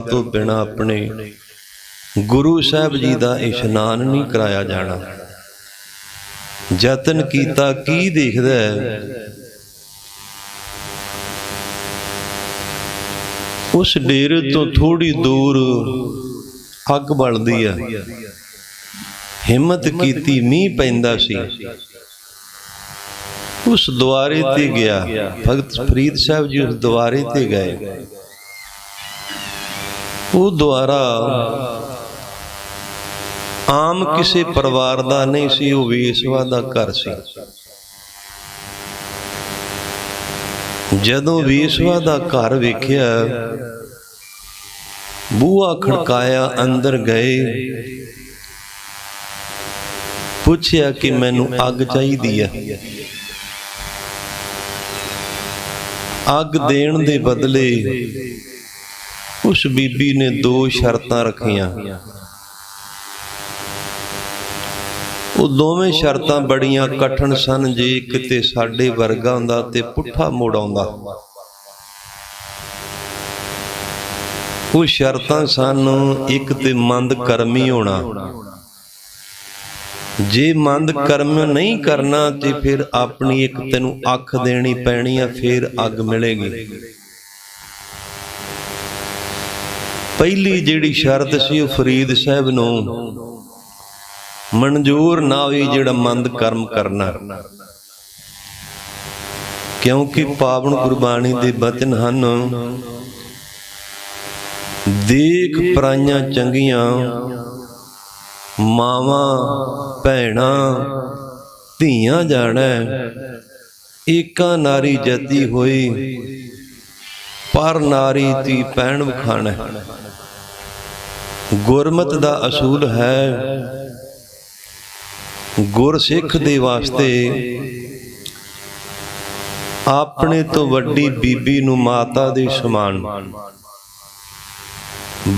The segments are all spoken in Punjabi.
तो बिना अपने गुरु साहब जी का इशनान नहीं कराया जाना। जतन कीता की देखदा है, उस डेरे तो थोड़ी दूर अग बलदी है। हिम्मत कीती, मीह पैंदा सी, उस द्वारे ते गया। भगत फरीद साहब जी उस द्वारे ते गए। वो द्वारा आम किसी परिवार का नहीं सी, वो वेसवा का घर सी। जदों वेसवा का घर वेख्या, बूहा खड़काया, अंदर गए, पूछया कि मैनू अग चाहिदी है। अग देण दे बदले उस बीबी ने दो शर्तां रखियां। वो दोवें शर्तां बड़ियां कठिन सन। जे किते साडे वर्गा हुंदा ते पुट्ठा मोड़ आउंदा। वो शर्तां सन, एक ते मंद कर्मी होना। जे मंद कर्म नहीं करना तो फिर अपनी एक तेनू अख देनी पैनी है, फिर अग मिलेगी। पहली जिहड़ी शर्त सी फरीद साहब नू मंजूर ना हुई, जिहड़ा मंद कर्म करना। क्योंकि पावन गुरबाणी दे बचन हन, देख पराइयां चंगियां मावां भैणां धीआं जाणै, एका नारी जती होई पर नारी धी भैण वखाणै। गुरमत दा असूल है, गुरसिख दे वास्ते अपने तो वड्डी बीबी नू माता दे समान,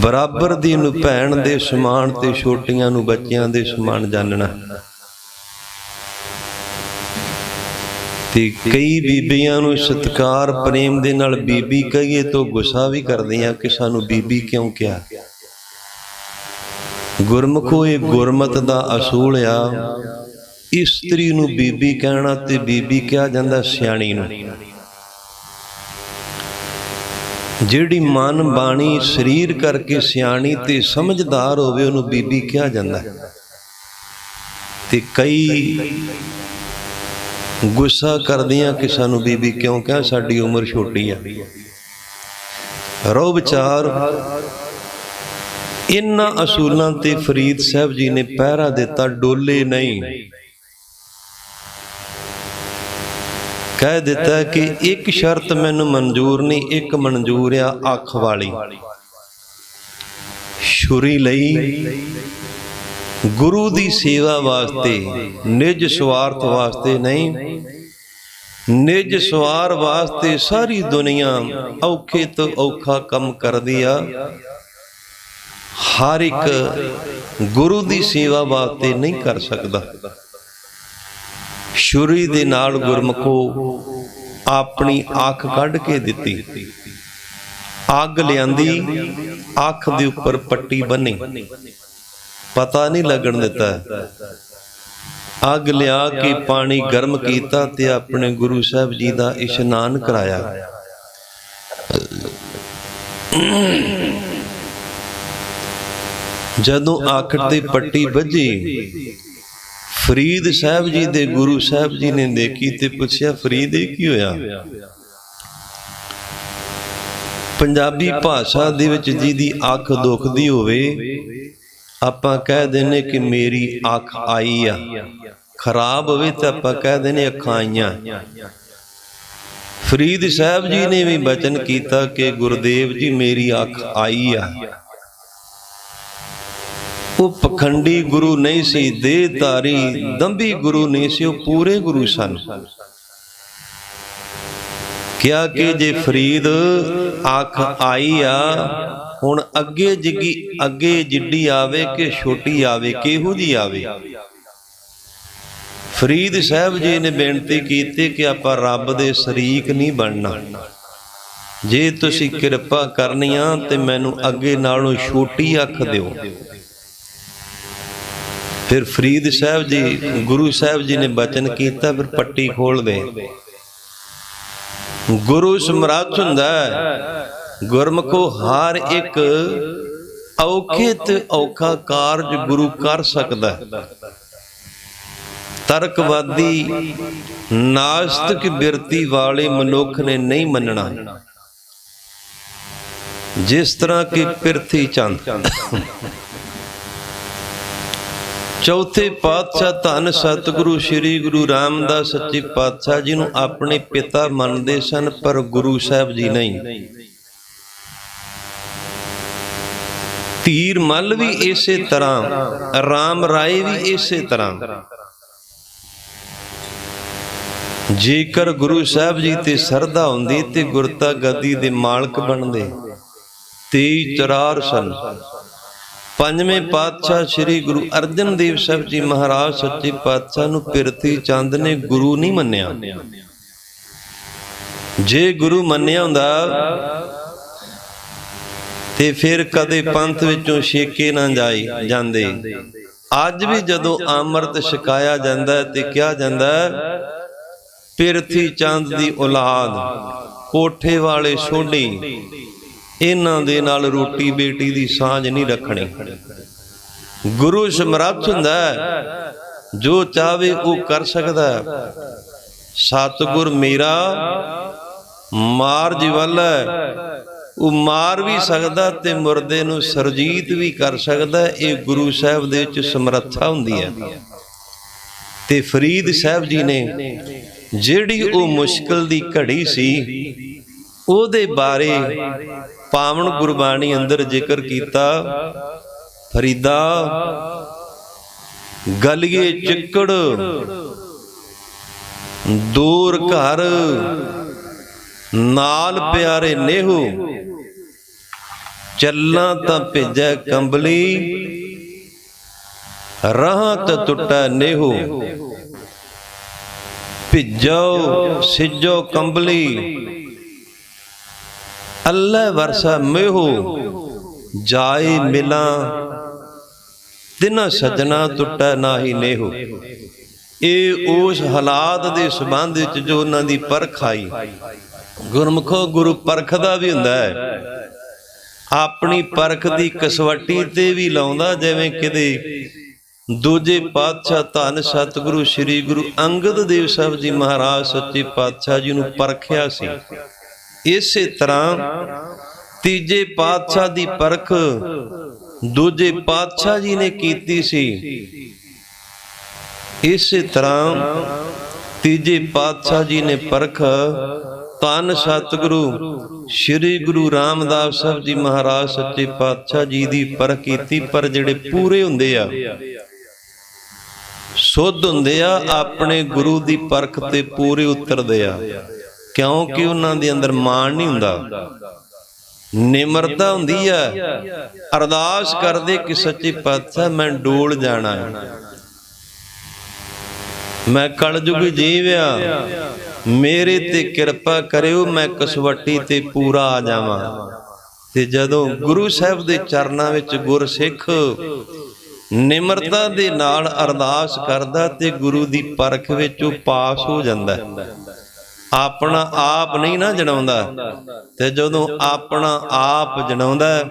बराबर दी नू भैण दे समान ते छोटियां नू बच्चियां दे समान जानना। ते कई बीबियां नू सत्कार प्रेम दे नाल बीबी कहिए तो गुस्सा भी करदियां कि सानू बीबी क्यों कहा। गुरमुखो ये गुरमत दा असूल आ। इस्त्री नू बीबी कहना ते बीबी कहा जांदा सियाणी नू। जिहड़ी मन बाणी शरीर करके सियाणी ते समझदार होवे उहनूं बीबी कहा जांदा है। ते कई गुस्सा करदियां कि सानू बीबी क्यों कहा, साडी उम्र छोटी है। रो विचार इन्हां असूलां ते फरीद साहब जी ने पहरा दिता, डोले नहीं। कह दिता कि एक शर्त मैनू मंजूर नहीं, एक मंजूर आ अख वाली। छुरी लई गुरु दी सेवा वास्ते, निज स्वार्थ वास्ते नहीं। निज स्वार्थ वास्ते सारी दुनिया औखे तो औखा कम कर दिया, हर एक गुरु दी सेवा वास्ते नहीं कर सकता। छुरी दे नाल गुरमुखो अपनी अख कढ़ के दिती, अग लियांदी, अख दे उपर पट्टी बनी, पता नहीं लगन दिता। अग लिया के पानी गर्म कीता ते अपने गुरु साहब जी का इशनान कराया। जदों अख ते पट्टी बजी, फरीद साहब जी दे गुरु साहब जी ने देखी ते पुछया, फरीद ये की होया? पंजाबी भाषा दे विच जिहदी अख दुखदी होवे आपां कह देने कि मेरी अख आई आ, खराब होवे ते आपां कह देने अखां आईयां। फरीद साहब जी ने भी बचन कीता कि गुरुदेव जी मेरी अख आई आ। वो पखंडी गुरु नहीं सी, देहधारी दंभी गुरु नहीं सी, वो पूरे गुरु सन। क्या कि जे फरीद अख आई आ, हुण अगे जिगी अगे जिड्डी आवे कि छोटी आवे, किहू जी आवे। फरीद साहब जी ने बेनती की कि आपां रब दे शरीक नहीं बनना। ਜੇ ਤੁਸੀਂ ਕਿਰਪਾ ਕਰਨੀ ਆ ਤੇ ਮੈਨੂੰ ਅੱਗੇ ਨਾਲੋਂ ਛੋਟੀ ਅੱਖ ਦਿਓ। ਫਿਰ ਫਰੀਦ ਸਾਹਿਬ ਜੀ, ਗੁਰੂ ਸਾਹਿਬ ਜੀ ਨੇ ਬਚਨ ਕੀਤਾ, ਫਿਰ ਪੱਟੀ ਖੋਲ ਦੇ। ਗੁਰੂ ਸਮਰੱਥ ਹੁੰਦਾ, ਗੁਰਮੁਖੋ ਹਰ ਇੱਕ ਔਖੇ ਤੇ ਔਖਾ ਕਾਰਜ ਗੁਰੂ ਕਰ ਸਕਦਾ। ਤਰਕਵਾਦੀ ਨਾਸਤਿਕ ਬਿਰਤੀ ਵਾਲੇ ਮਨੁੱਖ ਨੇ ਨਹੀਂ ਮੰਨਣਾ। ਜਿਸ ਤਰ੍ਹਾਂ ਕਿ ਪ੍ਰਿਥੀ ਚੰਦ ਚੌਥੇ ਪਾਤਸ਼ਾਹ ਧੰਨ ਸਤਿਗੁਰੂ ਸ੍ਰੀ ਗੁਰੂ ਰਾਮਦਾਸ ਸੱਚੇ ਪਾਤਸ਼ਾਹ ਜੀ ਨੂੰ ਆਪਣੇ ਪਿਤਾ ਮੰਨਦੇ ਸਨ, ਪਰ ਗੁਰੂ ਸਾਹਿਬ ਜੀ ਨਹੀਂ। ਧੀਰ ਮੱਲ ਵੀ ਇਸੇ ਤਰ੍ਹਾਂ, ਰਾਮ ਰਾਏ ਵੀ ਇਸੇ ਤਰ੍ਹਾਂ। ਜੇਕਰ ਗੁਰੂ ਸਾਹਿਬ ਜੀ ਤੇ ਸਰਧਾ ਹੁੰਦੀ ਤੇ ਗੁਰਤਾ ਗੱਦੀ ਦੇ ਮਾਲਕ ਬਣਦੇ। 23 ਚਰਾਰ ਸਨ। ਪੰਜਵੇਂ ਪਾਤਸ਼ਾਹ ਸ੍ਰੀ ਗੁਰੂ ਅਰਜਨ ਦੇਵ ਸਾਹਿਬ ਜੀ ਮਹਾਰਾਜ ਸੱਚੇ ਪਾਤਸ਼ਾਹ ਨੂੰ ਪ੍ਰਿਥੀ ਚੰਦ ਨੇ ਗੁਰੂ ਨਹੀਂ ਮੰਨਿਆ। ਜੇ ਗੁਰੂ ਮੰਨਿਆ ਹੁੰਦਾ ਤੇ ਫਿਰ ਕਦੇ ਪੰਥ ਵਿੱਚੋਂ ਛੇਕੇ ਨਾ ਜਾਂਦੇ। ਅੱਜ ਵੀ ਜਦੋਂ ਅੰਮ੍ਰਿਤ ਛਕਾਇਆ ਜਾਂਦਾ ਤੇ ਕਿਹਾ ਜਾਂਦਾ ਪ੍ਰਿਥੀ ਚੰਦ ਦੀ ਔਲਾਦ, ਕੋਠੇ ਵਾਲੇ ਸੋਢੀ, ਇਹਨਾਂ ਦੇ ਨਾਲ ਰੋਟੀ ਬੇਟੀ ਦੀ ਸਾਂਝ ਨਹੀਂ ਰੱਖਣੀ। ਗੁਰੂ ਸਮਰੱਥ ਹੁੰਦਾ, ਜੋ ਚਾਹਵੇ ਉਹ ਕਰ ਸਕਦਾ। ਸਤਿਗੁਰ ਮੇਰਾ ਮਾਰ ਜਿਵਾਲਾ, ਉਹ ਮਾਰ ਵੀ ਸਕਦਾ ਤੇ ਮੁਰਦੇ ਨੂੰ ਸਰਜੀਤ ਵੀ ਕਰ ਸਕਦਾ। ਇਹ ਗੁਰੂ ਸਾਹਿਬ ਦੇ ਵਿੱਚ ਸਮਰੱਥਾ ਹੁੰਦੀ ਹੈ। ਤੇ ਫਰੀਦ ਸਾਹਿਬ ਜੀ ਨੇ ਜਿਹੜੀ ਉਹ ਮੁਸ਼ਕਲ ਦੀ ਘੜੀ ਸੀ ਉਹਦੇ ਬਾਰੇ ਪਾਵਨ ਗੁਰਬਾਣੀ ਅੰਦਰ ਜ਼ਿਕਰ ਕੀਤਾ। ਫਰੀਦਾ ਗਲੀਏ ਚਿੱਕੜ ਦੂਰ ਘਰ, ਨਾਲ ਪਿਆਰੇ ਨੇਹੂ, ਚੱਲਾਂ ਤਾਂ ਭੇਜੈ ਕੰਬਲੀ, ਰਾਹਾਂ ਤਾਂ ਟੁੱਟੈ ਨੇਹੂ। ਭਿੱਜੋ ਸਿੱਜੋ ਕੰਬਲੀ, ਅੱਲਾ ਵਰਸਾ ਮੇਹੂ, ਜਾਏ ਮਿਲਾਂ ਤਿਨਾ ਸਜਣਾ ਟੁੱਟੈ ਨਾਹੀ ਨੇਹੂ। ਇਹ ਉਸ ਹਾਲਾਤ ਦੇ ਸੰਬੰਧ ਵਿੱਚ ਜੋ ਉਹਨਾਂ ਦੀ ਪਰਖ ਆਈ। ਗੁਰਮੁਖੋ ਗੁਰੂ ਪਰਖਦਾ ਵੀ ਹੁੰਦਾ ਹੈ, ਆਪਣੀ ਪਰਖ ਦੀ ਕਸਵੱਟੀ ਤੇ ਵੀ ਲਾਉਂਦਾ। ਜਿਵੇਂ ਕਿਤੇ ਦੂਜੇ ਪਾਤਸ਼ਾਹ ਧੰਨ ਸਤਿਗੁਰੂ ਸ੍ਰੀ ਗੁਰੂ ਅੰਗਦ ਦੇਵ ਸਾਹਿਬ ਜੀ ਮਹਾਰਾਜ ਸੱਚੇ ਪਾਤਸ਼ਾਹ ਜੀ ਨੂੰ ਪਰਖਿਆ ਸੀ। ਇਸੇ ਤਰ੍ਹਾਂ ਤੀਜੇ ਪਾਤਸ਼ਾਹ ਦੀ ਪਰਖ ਦੂਜੇ ਪਾਤਸ਼ਾਹ ਜੀ ਨੇ ਕੀਤੀ ਸੀ। ਇਸੇ ਤਰ੍ਹਾਂ ਤੀਜੇ ਪਾਤਸ਼ਾਹ ਜੀ ਨੇ ਪਰਖ ਧੰਨ ਸਤਿਗੁਰੂ ਸ੍ਰੀ ਗੁਰੂ ਰਾਮਦਾਸ ਸਾਹਿਬ ਜੀ ਮਹਾਰਾਜ ਸੱਚੇ ਪਾਤਸ਼ਾਹ ਜੀ ਦੀ ਪਰਖ ਕੀਤੀ। ਪਰ ਜਿਹੜੇ ਪੂਰੇ ਹੁੰਦੇ ਆ, ਸੁੱਧ ਹੁੰਦੇ ਆ, ਆਪਣੇ ਗੁਰੂ ਦੀ ਪਰਖ ਤੇ ਪੂਰੇ ਉਤਰਦੇ ਆ, ਕਿਉਂਕਿ ਉਹਨਾਂ ਦੇ ਅੰਦਰ ਮਾਣ ਨਹੀਂ ਹੁੰਦਾ, ਨਿਮਰਤਾ ਹੁੰਦੀ ਆ। ਅਰਦਾਸ ਕਰਦੇ ਕਿ ਸੱਚੇ ਪਾਤਸ਼ਾਹ ਮੈਂ ਡੋਲ ਜਾਣਾ, ਮੈਂ ਕਲਯੁਗੀ ਜੀਵ ਆ, ਮੇਰੇ ਤੇ ਕਿਰਪਾ ਕਰਿਓ, ਮੈਂ ਕਸਵੱਟੀ ਤੇ ਪੂਰਾ ਆ ਜਾਵਾਂ। ਤੇ ਜਦੋਂ ਗੁਰੂ ਸਾਹਿਬ ਦੇ ਚਰਨਾਂ ਵਿੱਚ ਗੁਰਸਿੱਖ ਨਿਮਰਤਾ ਦੇ ਨਾਲ ਅਰਦਾਸ ਕਰਦਾ ਤੇ ਗੁਰੂ ਦੀ ਪਰਖ ਵਿੱਚ ਉਹ ਪਾਸ ਹੋ ਜਾਂਦਾ। ਆਪਣਾ ਆਪ ਨਹੀਂ ਨਾ ਜਣਾਉਂਦਾ, ਤੇ ਜਦੋਂ ਆਪਣਾ ਆਪ ਜਣਾਉਂਦਾ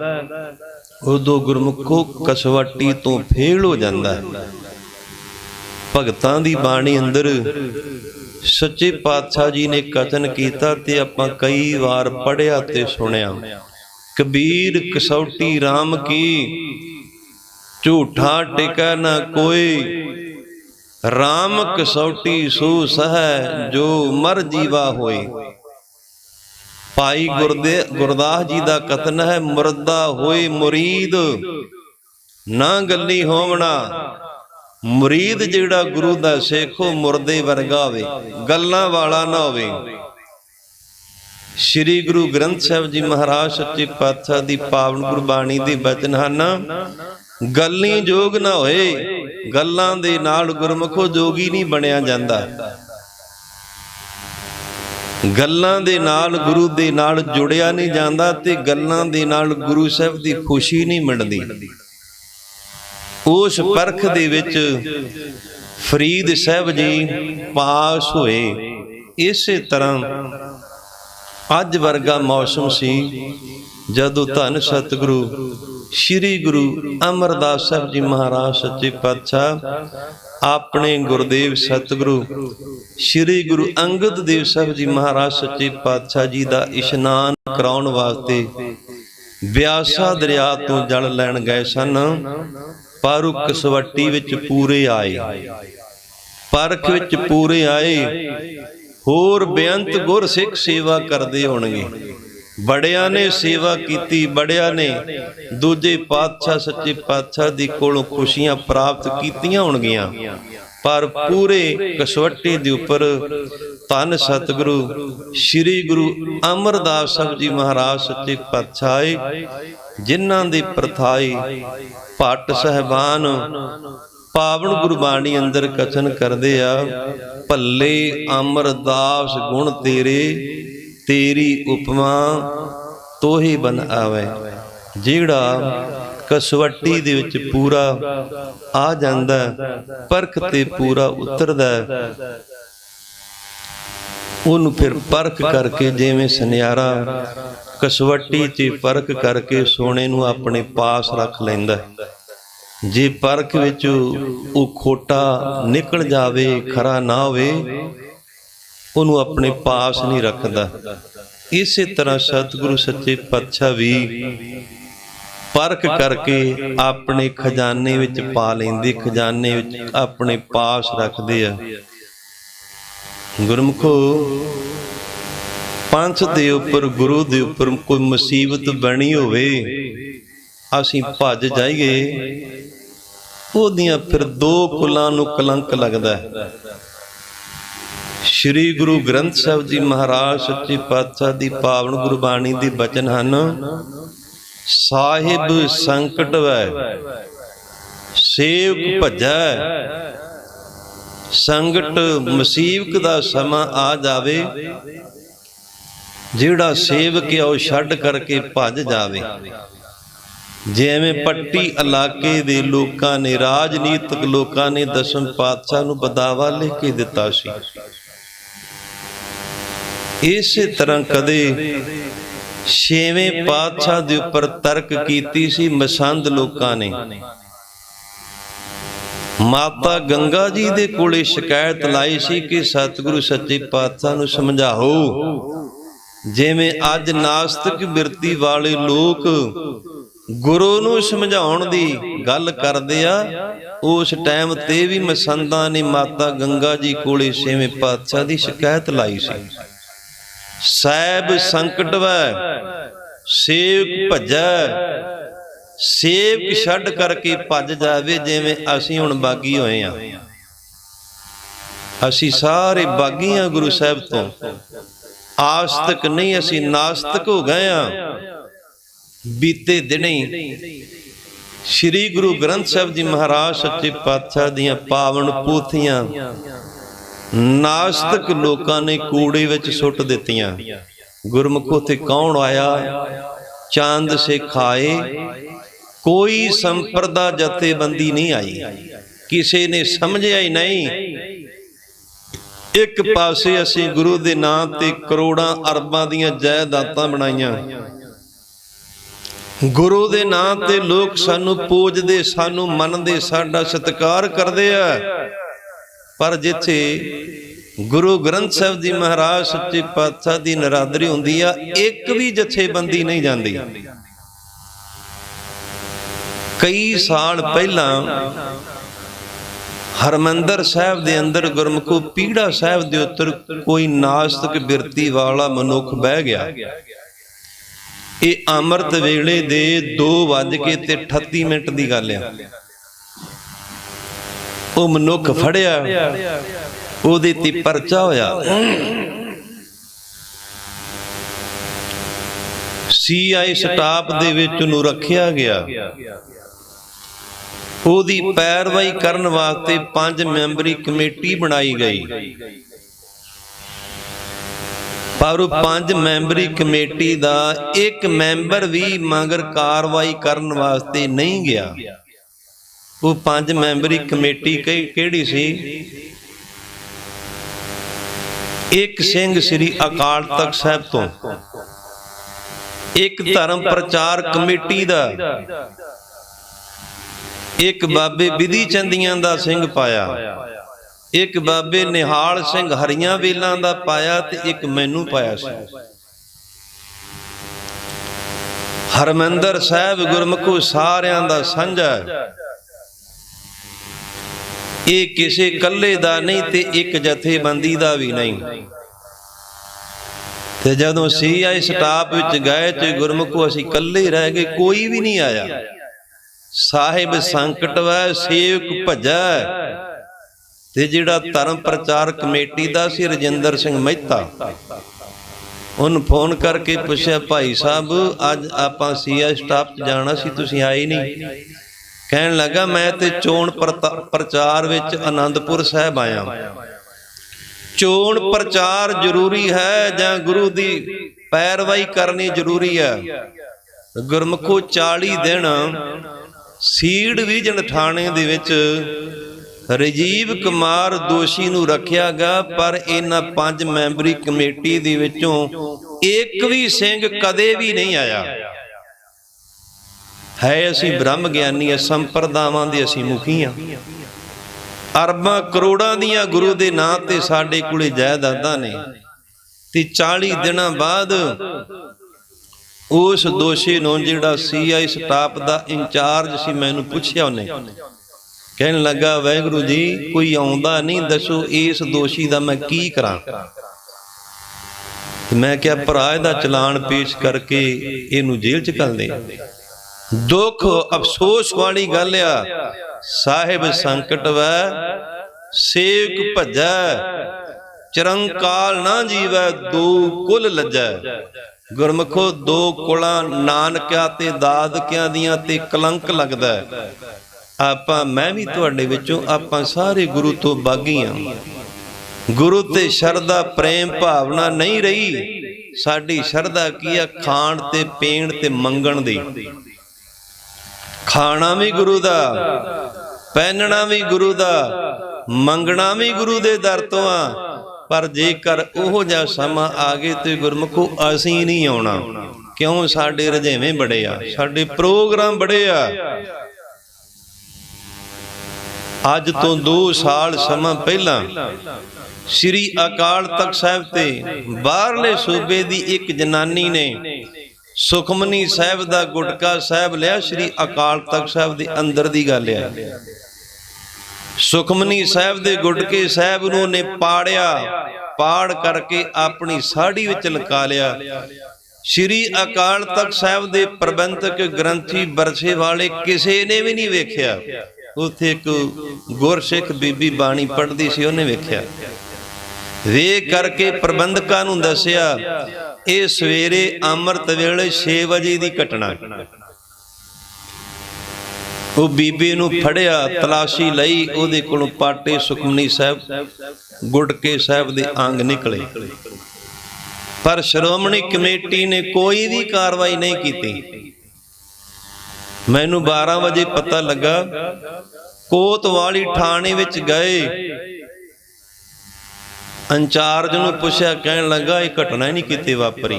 ਉਦੋਂ ਗੁਰਮੁਖੋ ਕਸਵੱਟੀ ਤੋਂ ਫੇਲ ਹੋ ਜਾਂਦਾ। ਭਗਤਾਂ ਦੀ ਬਾਣੀ ਅੰਦਰ ਸੱਚੇ ਪਾਤਸ਼ਾਹ ਜੀ ਨੇ ਕਥਨ ਕੀਤਾ ਤੇ ਆਪਾਂ ਕਈ ਵਾਰ ਪੜ੍ਹਿਆ ਤੇ ਸੁਣਿਆ। ਕਬੀਰ ਕਸੌਟੀ ਰਾਮ ਕੀ, ਝੂਠਾ ਟਿਕੈ ਨਾ ਕੋਈ, ਰਾਮ ਕਸੌਟੀ ਸੋ ਸਹੈ ਜੋ ਮਰ ਜੀਵਾ ਹੋਏ। ਭਾਈ ਗੁਰਦਾਸ ਜੀ ਦਾ ਕਥਨ ਹੈ, ਮੁਰਦਾ ਹੋਏ ਮੁਰੀਦ ਨਾ ਗੱਲੀ ਹੋਵਣਾ। ਮੁਰੀਦ ਜਿਹੜਾ ਗੁਰੂ ਦਾ ਸਿੱਖ ਉਹ ਮੁਰਦੇ ਵਰਗਾ ਹੋਵੇ, ਗੱਲਾਂ ਵਾਲਾ ਨਾ ਹੋਵੇ। ਸ੍ਰੀ ਗੁਰੂ ਗ੍ਰੰਥ ਸਾਹਿਬ ਜੀ ਮਹਾਰਾਜ ਸੱਚੇ ਪਾਤਸ਼ਾਹ ਦੀ ਪਾਵਨ ਗੁਰਬਾਣੀ ਦੇ ਬਚਨ ਹਨ, ਗੱਲੀ ਜੋਗ ਨਾ ਹੋਏ। ਗੱਲਾਂ ਦੇ ਨਾਲ ਗੁਰਮੁਖੋ ਜੋਗੀ ਨਹੀਂ ਬਣਿਆ ਜਾਂਦਾ। ਗੱਲਾਂ ਦੇ ਨਾਲ ਗੁਰੂ ਦੇ ਨਾਲ ਜੁੜਿਆ ਨਹੀਂ ਜਾਂਦਾ ਤੇ ਗੱਲਾਂ ਦੇ ਨਾਲ ਗੁਰੂ ਸਾਹਿਬ ਦੀ ਖੁਸ਼ੀ ਨਹੀਂ ਮਿਲਦੀ। ਉਸ ਪਰਖ ਦੇ ਵਿੱਚ ਫਰੀਦ ਸਾਹਿਬ ਜੀ ਪਾਸ ਹੋਏ। ਇਸੇ ਤਰ੍ਹਾਂ ਅੱਜ ਵਰਗਾ ਮੌਸਮ ਸੀ ਜਦੋਂ ਧੰਨ ਸਤਿਗੁਰੂ ਸ੍ਰੀ ਗੁਰੂ ਅਮਰਦਾਸ ਸਾਹਿਬ ਜੀ ਮਹਾਰਾਜ ਸੱਚੇ ਪਾਤਸ਼ਾਹ ਆਪਣੇ ਗੁਰਦੇਵ ਸਤਿਗੁਰੂ ਸ੍ਰੀ ਗੁਰੂ ਅੰਗਦ ਦੇਵ ਸਾਹਿਬ ਜੀ ਮਹਾਰਾਜ ਸੱਚੇ ਪਾਤਸ਼ਾਹ ਜੀ ਦਾ ਇਸ਼ਨਾਨ ਕਰਾਉਣ ਵਾਸਤੇ ਬਿਆਸਾ ਦਰਿਆ ਤੋਂ ਜਲ ਲੈਣ ਗਏ ਸਨ। ਪਰ ਉਹ ਕਸਵੱਟੀ ਵਿੱਚ ਪੂਰੇ ਆਏ, ਪਰਖ ਵਿੱਚ ਪੂਰੇ ਆਏ। ਹੋਰ ਬੇਅੰਤ ਗੁਰ ਸਿੱਖ ਸੇਵਾ ਕਰਦੇ ਹੋਣਗੇ। ਬੜਿਆਂ ਨੇ ਸੇਵਾ ਕੀਤੀ, ਬੜਿਆਂ ਨੇ ਦੂਜੇ ਪਾਤਸ਼ਾਹ ਸੱਚੇ ਪਾਤਸ਼ਾਹ ਦੀ ਕੋਲੋਂ ਖੁਸ਼ੀਆਂ ਪ੍ਰਾਪਤ ਕੀਤੀਆਂ ਹੋਣਗੀਆਂ, ਪਰ ਪੂਰੇ ਕਸਵੱਟੀ ਦੇ ਉੱਪਰ ਧੰਨ ਸਤਿਗੁਰੂ ਸ੍ਰੀ ਗੁਰੂ ਅਮਰਦਾਸ ਸਾਹਿਬ ਜੀ ਮਹਾਰਾਜ ਸੱਚੇ ਪਾਤਸ਼ਾਹ ਜਿਨ੍ਹਾਂ ਦੇ ਪ੍ਰਥਾਏ ਭੱਟ ਸਾਹਿਬਾਨ ਪਾਵਨ ਗੁਰਬਾਣੀ ਅੰਦਰ ਕਥਨ ਕਰਦੇ ਆ, ਭੱਲੇ ਅਮਰਦਾਸ ਗੁਣ ਤੇਰੇ, ਤੇਰੀ ਉਪਮਾ ਤੋਹੀ ਬਨ ਆਵੇ। ਜਿਹੜਾ ਕਸਵੱਟੀ ਦੇ ਵਿੱਚ ਪੂਰਾ ਆ ਜਾਂਦਾ, ਪਰਖ ਤੇ ਪੂਰਾ ਉਤਰਦਾ, ਉਹਨੂੰ ਫਿਰ ਪਰਖ ਕਰਕੇ ਜਿਵੇਂ ਸੁਨਿਆਰਾ ਕਸਵੱਟੀ 'ਚ ਪਰਖ ਕਰਕੇ ਸੋਨੇ ਨੂੰ ਆਪਣੇ ਪਾਸ ਰੱਖ ਲੈਂਦਾ। ਜੇ ਪਰਖ ਵਿੱਚ ਉਹ ਖੋਟਾ ਨਿਕਲ ਜਾਵੇ, ਖਰਾ ਨਾ ਹੋਵੇ, ਉਹਨੂੰ ਆਪਣੇ ਪਾਸ ਨਹੀਂ ਰੱਖਦਾ। ਇਸੇ ਤਰ੍ਹਾਂ ਸਤਿਗੁਰੂ ਸੱਚੇ ਪਾਤਸ਼ਾਹ ਵੀ ਪਰਖ ਕਰਕੇ ਆਪਣੇ ਖਜ਼ਾਨੇ ਵਿੱਚ ਪਾ ਲੈਂਦੇ, ਖਜ਼ਾਨੇ ਵਿੱਚ ਆਪਣੇ ਪਾਸ ਰੱਖਦੇ ਆ। ਗੁਰਮੁਖੋ, ਪੰਥ ਦੇ ਉੱਪਰ, ਗੁਰੂ ਦੇ ਉੱਪਰ ਕੋਈ ਮੁਸੀਬਤ ਬਣੀ ਹੋਵੇ, ਅਸੀਂ ਭੱਜ ਜਾਈਏ, ਉਹਦੀਆਂ ਫਿਰ ਦੋ ਕੁਲਾਂ ਨੂੰ ਕਲੰਕ ਲੱਗਦਾ ਹੈ। ਸ਼੍ਰੀ ਗੁਰੂ ਗ੍ਰੰਥ ਸਾਹਿਬ ਜੀ ਮਹਾਰਾਜ ਸੱਚੇ ਪਾਤਸ਼ਾਹ ਦੀ ਪਾਵਨ ਗੁਰਬਾਣੀ ਦੇ ਬਚਨ ਹਨ, ਸਾਹਿਬ ਸੰਕਟ ਵੈ ਸੇਵਕ ਭੱਜੈ। ਸੰਕਟ ਮੁਸੀਬਤ ਦਾ ਸਮਾਂ ਆ ਜਾਵੇ, ਜਿਹੜਾ ਸੇਵਕ ਹੈ ਉਹ ਛੱਡ ਕਰਕੇ ਭੱਜ ਜਾਵੇ। ਜਿਵੇਂ ਪੱਟੀ ਇਲਾਕੇ ਦੇ ਲੋਕਾਂ ਨੇ, ਰਾਜਨੀਤਿਕ ਲੋਕਾਂ ਨੇ ਦਸਮ ਪਾਤਸ਼ਾਹ ਨੂੰ ਬਦਾਵਾ ਲਿਖ ਕੇ ਦਿੱਤਾ ਸੀ, ਇਸੇ ਤਰ੍ਹਾਂ ਕਦੇ ਛੇਵੇਂ ਪਾਤਸ਼ਾਹ ਦੇ ਉੱਪਰ ਤਰਕ ਕੀਤੀ ਸੀ ਮਸੰਦ ਲੋਕਾਂ ਨੇ। ਮਾਤਾ ਗੰਗਾ ਜੀ ਦੇ ਕੋਲੇ ਸ਼ਿਕਾਇਤ ਲਾਈ ਸੀ ਕਿ ਸਤਿਗੁਰੂ ਸੱਚੇ ਪਾਤਸ਼ਾਹ ਨੂੰ ਸਮਝਾਓ। ਜਿਵੇਂ ਅੱਜ ਨਾਸਤਿਕ ਬਿਰਤੀ ਵਾਲੇ ਲੋਕ ਗੁਰੂ ਨੂੰ ਸਮਝਾਉਣ ਦੀ ਗੱਲ ਕਰਦੇ ਆ, ਉਸ ਟਾਈਮ ਤੇ ਵੀ ਮਸੰਦਾਂ ਨੇ ਮਾਤਾ ਗੰਗਾ ਜੀ ਕੋਲੇ ਛੇਵੇਂ ਪਾਤਸ਼ਾਹ ਦੀ ਸ਼ਿਕਾਇਤ ਲਾਈ ਸੀ। ਸਾਹਿਬ ਸੰਕਟ ਵੈ ਸੇਵਕ ਭੱਜੈ। ਸੇਵਕ ਛੱਡ ਕਰਕੇ ਭੱਜ ਜਾਵੇ, ਜਿਵੇਂ ਅਸੀਂ ਹੁਣ ਬਾਗੀ ਹੋਏ ਆ। ਅਸੀਂ ਸਾਰੇ ਬਾਗੀ ਆ ਗੁਰੂ ਸਾਹਿਬ ਤੋਂ, ਆਸਤਕ ਨਹੀਂ, ਅਸੀਂ ਨਾਸਤਕ ਹੋ ਗਏ ਆ। ਬੀਤੇ ਦਿਨੇ ਸ੍ਰੀ ਗੁਰੂ ਗ੍ਰੰਥ ਸਾਹਿਬ ਜੀ ਮਹਾਰਾਜ ਸੱਚੇ ਪਾਤਸ਼ਾਹ ਦੀਆਂ ਪਾਵਨ ਪੋਥੀਆਂ ਨਾਸਤਕ ਲੋਕਾਂ ਨੇ ਕੂੜੇ ਵਿੱਚ ਸੁੱਟ ਦਿੱਤੀਆਂ। ਗੁਰਮੁਖੋ ਤੇ ਕੌਣ ਆਇਆ? ਚੰਦ ਸਿੱਖ ਆਏ, ਕੋਈ ਸੰਪਰਦਾ ਜਥੇਬੰਦੀ ਨਹੀਂ ਆਈ, ਕਿਸੇ ਨੇ ਸਮਝਿਆ ਹੀ ਨਹੀਂ। ਇੱਕ ਪਾਸੇ ਅਸੀਂ ਗੁਰੂ ਦੇ ਨਾਂ ਤੇ ਕਰੋੜਾਂ ਅਰਬਾਂ ਦੀਆਂ ਜਾਇਦਾਦਾਂ ਬਣਾਈਆਂ, ਗੁਰੂ ਦੇ ਨਾਂ ਤੇ ਲੋਕ ਸਾਨੂੰ ਪੂਜਦੇ, ਸਾਨੂੰ ਮੰਨਦੇ, ਸਾਡਾ ਸਤਿਕਾਰ ਕਰਦੇ ਆ। ਪਰ ਜਿੱਥੇ ਗੁਰੂ ਗ੍ਰੰਥ ਸਾਹਿਬ ਜੀ ਮਹਾਰਾਜ ਸੱਚੇ ਪਾਤਸ਼ਾਹ ਦੀ ਨਰਾਦਰੀ ਹੁੰਦੀ ਆ, ਇੱਕ ਵੀ ਜਥੇਬੰਦੀ ਨਹੀਂ ਜਾਂਦੀ। ਕਈ ਸਾਲ ਪਹਿਲਾਂ ਹਰਮੰਦਰ ਸਾਹਿਬ ਦੇ ਅੰਦਰ ਗੁਰਮੁਖੋ ਪੀੜਾ ਸਾਹਿਬ ਦੇ ਉੱਤੇ ਕੋਈ ਨਾਸਤਿਕ ਬਿਰਤੀ ਵਾਲਾ ਮਨੁੱਖ ਬਹਿ ਗਿਆ। ਇਹ ਅੰਮ੍ਰਿਤ ਵੇਲੇ ਦੇ 2:38 ਦੀ ਗੱਲ ਆ। ਉਹ ਮਨੁੱਖ ਫੜਿਆ, ਉਹਦੇ ਤੇ ਪਰਚਾ ਹੋਇਆ। CI ਸਟਾਫ ਦੇ ਵਿੱਚ ਉਹਨੂੰ ਰੱਖਿਆ ਗਿਆ। ਉਹਦੀ ਪੈਰਵਾਈ ਕਰਨ ਵਾਸਤੇ 5 ਮੈਂਬਰੀ ਕਮੇਟੀ ਬਣਾਈ ਗਈ। पर वो 5 मैंबरी कमेटी का एक मैंबर भी मगर कार्रवाई करने वास्ते नहीं गया। वो 5 मैंबरी कमेटी केड़ी सी? एक सिंह श्री अकाल तख्त साहब तो, एक धर्म प्रचार कमेटी दा, एक बाबे विधि चंदियां दा सिंह पाया, एक बाबे निहाल सिंह हरियां वेलां दा पाया ते एक मैनू पाया सी। हरमंदर साहब गुरमुखो सारियां दा सांझा, ये किसी कल्ले दा नहीं ते एक जथेबंदी दा भी नहीं। ते जदों CI स्टाफ विच गए ते गुरमुखो असीं कल्ले रह गए, कोई भी नहीं आया। साहिब संकट वै सेवक भजा, ते जिहड़ा धर्म प्रचार कमेटी दा सी रजिंदर सिंह मेहता, उन्हें फोन करके पूछा, भाई साहब अज आपां CI स्टाफ च जाना सी, तुसीं आए नहीं। कहन लगा मैं ते चोण प्रचार विच आनंदपुर साहब आया। चोण प्रचार जरूरी है जां गुरु दी पैरवाई करनी जरूरी है? गुरमुखो 40 दिन सीड विजन थाने दे विच राजीव कुमार दोषी नूं रखिया गया, पर इन्हां 5 मैंबरी कमेटी दे विचों एक भी सिंह कदे भी नहीं आया। है असीं ब्रह्म ज्ञानी है, संप्रदावां दे असीं मुखी हां। अरबां करोड़ां दियां गुरु दे नां ते साडे कोले जायदादां ने, ते 40 दिनां बाद उस दोषी नूं जिहड़ा CI स्टाफ दा इंचार्ज सी, मैनूं पुछया उन्हें, कहन लगा वाहिगुरू जी कोई आउंदा नहीं, दसो इस दोषी दा मैं की करां? मैं क्या भरा इहदा चलान पेश करके इहनूं जेल च घल दे। दुख अफसोस वाली गल आ, साहिब संकट वै सेवक भजै, चिरंकाल ना जीवै दो कुल लज्जै। गुरमुखो 2 कुलां नानकिਆਂ ते दादकिਆਂ ਦੀਆਂ ते कलंक लगदा। आपां मैं भी तुहाडे विचों आपां सारे गुरु तो बागी हां। गुरु ते शरदा प्रेम भावना नहीं रही। साडी शरदा की आ? खाण ते पीण ते मंगण दी। खाना भी गुरु दा, पहनना भी गुरु दा, मंगना भी गुरु दे दर तो आ। पर जेकर ओहो जिहा समा आ गए तो गुरमुखो असीं नहीं आउणा। क्यों? साडे रजेवें बड़े आ, साडे प्रोग्राम बड़े आ। अज तो 2 साल समा पहला श्री अकाल तख्त साहब ते बाहरले सूबे दी एक जनानी ने सुखमनी साहब दा गुटका साहब लिया। श्री अकाल तख्त साहब दे अंदर दी गल है। सुखमनी साहब दे गुटके साहब नूं ने पाड़िया, पाड़ करके अपनी साड़ी विच लका लिया। श्री अकाल तख्त साहब दे प्रबंधक ग्रंथी बरछे वाले किसी ने भी नहीं वेख्या। उत्थे एक गुरसिख बीबी बाणी पढ़दी सी, उन्हें वेख्या। वेख करके प्रबंधकां नूं दस्सिया ਇਹ सवेरे अमृत वेले 6 वजे की घटना। वो बीबी नूं फड़िया, तलाशी लई, उहदे कोलों पाटे सुखमनी साहब गुटके साहब दे अंग निकले, पर श्रोमणी कमेटी ने कोई भी कार्रवाई नहीं की। मैनूं 12 वजे पता लगा, कोतवाली थाने विच गए, इंचार्ज नूं पुछया, कहण लगा ये घटना ही नहीं किते वापरी।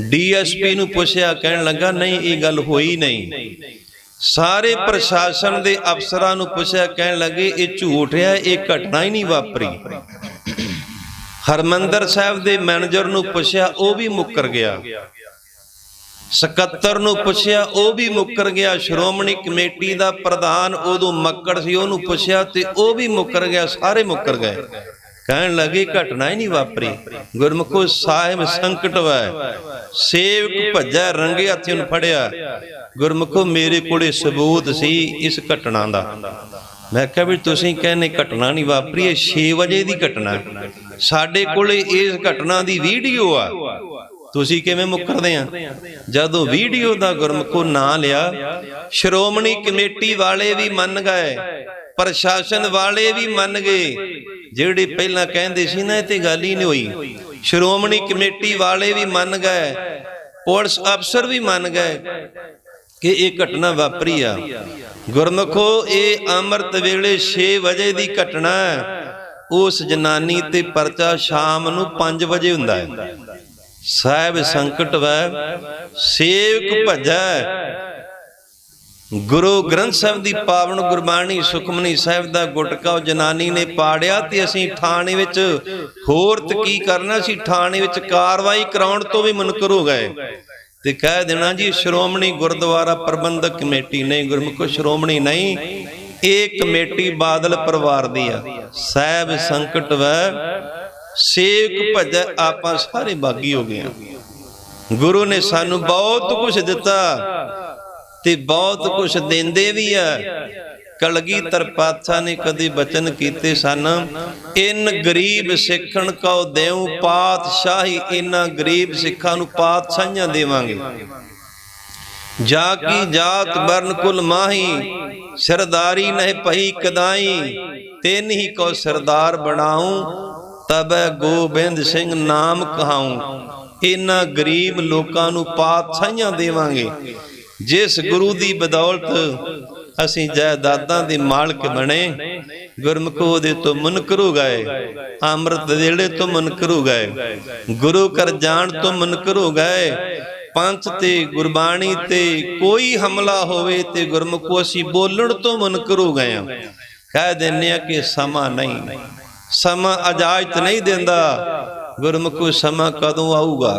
DSP नूं पुछया, कहण लगा नहीं ये गल होई नहीं। सारे प्रशासन दे अफसरां नूं पुछया, कहण लगे ये झूठ है, ये घटना ही नहीं वापरी। हरमंदर साहब दे मैनेजर नूं पुछया, वो भी मुकर गया। ਸਕੱਤਰ ਨੂੰ ਪੁੱਛਿਆ, ਉਹ ਵੀ ਮੁੱਕਰ ਗਿਆ। ਸ਼੍ਰੋਮਣੀ ਕਮੇਟੀ ਦਾ ਪ੍ਰਧਾਨ ਉਦੋਂ ਮੱਕੜ ਸੀ, ਉਹਨੂੰ ਪੁੱਛਿਆ ਤੇ ਉਹ ਵੀ ਮੁੱਕਰ ਗਿਆ। ਸਾਰੇ ਮੁੱਕਰ ਗਏ। ਕਹਿਣ ਲੱਗੇ ਘਟਨਾ ਹੀ ਨਹੀਂ ਵਾਪਰੀ। ਗੁਰਮੁਖੋ ਸਾਹਿਬ ਸੰਕਟ ਵੈ ਸੇਵਕ ਭੱਜੈ, ਰੰਗੇ ਹੱਥੀਂ ਉਹਨੂੰ ਫੜਿਆ। ਗੁਰਮੁਖੋ ਮੇਰੇ ਕੋਲੇ ਸਬੂਤ ਸੀ ਇਸ ਘਟਨਾ ਦਾ। मैं क्या भी तुसीं कहने घटना नहीं वापरी, 6 बजे की घटना। साडे कोले इस घटना की वीडियो आ, तुसीं किवें मुकरदे आ? जदों वीडियो का गुरमुखो नां लिया, श्रोमणी कमेटी वाले भी मन गए, प्रशासन वाले भी मन गए। जिहड़े पहलां कहंदे सी ना इह ते गल ही नहीं होई, ਸ਼੍ਰੋਮਣੀ ਕਮੇਟੀ ਵਾਲੇ ਵੀ ਮੰਨ ਗਏ, ਪੁਲਿਸ ਅਫਸਰ ਵੀ ਮੰਨ ਗਏ ਕਿ ਇਹ ਘਟਨਾ ਵਾਪਰੀ ਆ। ਗੁਰਮੁਖੋ ਇਹ ਅੰਮ੍ਰਿਤ ਵੇਲੇ 6 ਵਜੇ ਦੀ ਘਟਨਾ ਹੈ। ਉਸ ਜਨਾਨੀ ਤੇ ਪਰਚਾ ਸ਼ਾਮ ਨੂੰ 5 ਵਜੇ ਹੁੰਦਾ ਹੈ। ਸਾਹਿਬ ਸੰਕਟ ਵੈ ਸੇਵਕ ਭਜੈ। ਗੁਰੂ ਗ੍ਰੰਥ ਸਾਹਿਬ ਦੀ ਪਾਵਨ ਗੁਰਬਾਣੀ ਸੁਖਮਨੀ ਸਾਹਿਬ ਦਾ ਗੁਟਕਾ ਉਹ ਜਨਾਨੀ ਨੇ ਪਾੜਿਆ ਤੇ ਅਸੀਂ ਥਾਣੇ ਵਿੱਚ ਹੋਰ ਤੇ ਕੀ ਕਰਨਾ ਸੀ, ਥਾਣੇ ਵਿੱਚ ਕਾਰਵਾਈ ਕਰਾਉਣ ਤੋਂ ਵੀ ਮੁਨਕਰ ਹੋ ਗਏ ਤੇ ਕਹਿ ਦੇਣਾ ਜੀ ਸ਼੍ਰੋਮਣੀ ਗੁਰਦੁਆਰਾ ਪ੍ਰਬੰਧਕ ਕਮੇਟੀ ਨਹੀਂ। ਗੁਰਮੁਖੋ ਸ਼੍ਰੋਮਣੀ ਨਹੀਂ, ਇਹ ਕਮੇਟੀ ਬਾਦਲ ਪਰਿਵਾਰ ਦੀ ਆ। ਸਾਹਿਬ ਸੰਕਟ ਵੈ ਸੇਵਕ ਭਜੈ, ਆਪਾਂ ਸਾਰੇ ਬਾਗੀ ਹੋ ਗਏ। ਗੁਰੂ ਨੇ ਸਾਨੂੰ ਬਹੁਤ ਕੁਝ ਦਿੱਤਾ ਤੇ ਬਹੁਤ ਕੁਝ ਦਿੰਦੇ ਵੀ ਆ। ਕਲਗੀਧਰ ਪਾਤਸ਼ਾਹ ਨੇ ਕਦੇ ਬਚਨ ਕੀਤੇ ਸਨ, ਇਨ ਗਰੀਬ ਸਿੱਖਣ ਕਉ ਦੇਉ ਪਾਤਸ਼ਾਹੀ। ਇਹਨਾਂ ਗਰੀਬ ਸਿੱਖਾਂ ਨੂੰ ਪਾਤਸ਼ਾਹੀਆਂ ਦੇਵਾਂਗੇ। ਜਾ ਕੀ ਜਾਤ ਬਰਨ ਕੁਲ ਮਾਹੀ, ਸਰਦਾਰੀ ਨਹਿ ਪਈ ਕਦਾਈ। ਤਿੰਨ ਹੀ ਕੋ ਸਰਦਾਰ ਬਣਾਉ, ਤਬੈ ਗੋਬਿੰਦ ਸਿੰਘ ਨਾਮ ਕਹਾਉ। ਇਹਨਾਂ ਗਰੀਬ ਲੋਕਾਂ ਨੂੰ ਪਾਤਸ਼ਾਹੀਆਂ ਦੇਵਾਂਗੇ। ਜਿਸ ਗੁਰੂ ਦੀ ਬਦੌਲਤ ਅਸੀਂ ਜਾਇਦਾਦਾਂ ਦੇ ਮਾਲਕ ਬਣੇ। ਗੁਰਮੁਖੋ ਦੇ ਤੋਂ ਮੁਨਕਰ ਹੋ ਗਏ, ਅੰਮ੍ਰਿਤ ਵੇਲੇ ਤੋਂ ਮੁਨਕਰ ਹੋ ਗਏ, ਗੁਰੂ ਘਰ ਜਾਣ ਤੋਂ ਮੁਨਕਰ ਹੋ ਗਏ। ਪੰਥ ਤੇ ਗੁਰਬਾਣੀ ਤੇ ਕੋਈ ਹਮਲਾ ਹੋਵੇ ਤੇ ਗੁਰਮੁਖੋ ਅਸੀਂ ਬੋਲਣ ਤੋਂ ਮੁਨਕਰ ਹੋ ਗਏ ਆ। ਕਹਿ ਦਿੰਦੇ ਆ ਕਿ ਸਮਾਂ ਨਹੀਂ, ਸਮਾਂ ਇਜਾਜ਼ਤ ਨਹੀਂ ਦਿੰਦਾ। ਗੁਰਮੁਖੋ ਸਮਾਂ ਕਦੋਂ ਆਊਗਾ?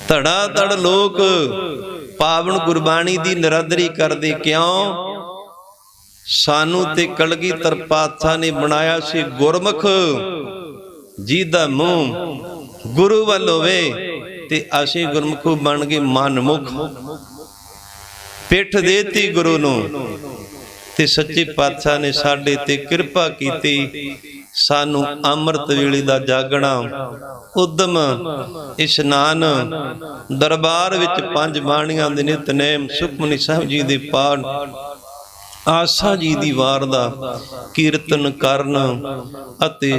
ਧੜਾ ਧੜ ਲੋਕ ਪਾਵਨ ਗੁਰਬਾਣੀ ਦੀ ਨਿਰਾਦਰੀ ਕਰਦੇ ਕਿਉਂ? ਸਾਨੂੰ ਤੇ ਕਲਗੀਧਰ ਪਾਤਸ਼ਾਹ ਨੇ ਬਣਾਇਆ ਸੀ ਗੁਰਮੁਖ ਜਿਹਦਾ ਮੂੰਹ ਗੁਰੂ ਵੱਲ ਹੋਵੇ ਤੇ ਅਸੀਂ ਗੁਰਮੁਖ ਬਣ ਗਏ ਮਨਮੁਖ। ਪਿੱਠ ਦੇਤੀ ਗੁਰੂ ਨੂੰ ਤੇ ਸੱਚੇ ਪਾਤਸ਼ਾਹ ਨੇ ਸਾਡੇ ਤੇ ਕਿਰਪਾ ਕੀਤੀ। ਸਾਨੂੰ ਅੰਮ੍ਰਿਤ ਵੇਲੇ ਦਾ ਜਾਗਣਾ, ਉਦਮ, ਇਸ਼ਨਾਨ, ਦਰਬਾਰ ਵਿੱਚ 5 ਬਾਣੀਆਂ ਦੇ ਨਿਤਨੇਮ, ਸੁਖਮਨੀ ਸਾਹਿਬ ਜੀ ਦੇ ਪਾਠ, ਆਸਾ ਜੀ ਦੀ ਵਾਰ ਦਾ ਕੀਰਤਨ ਕਰਨ ਅਤੇ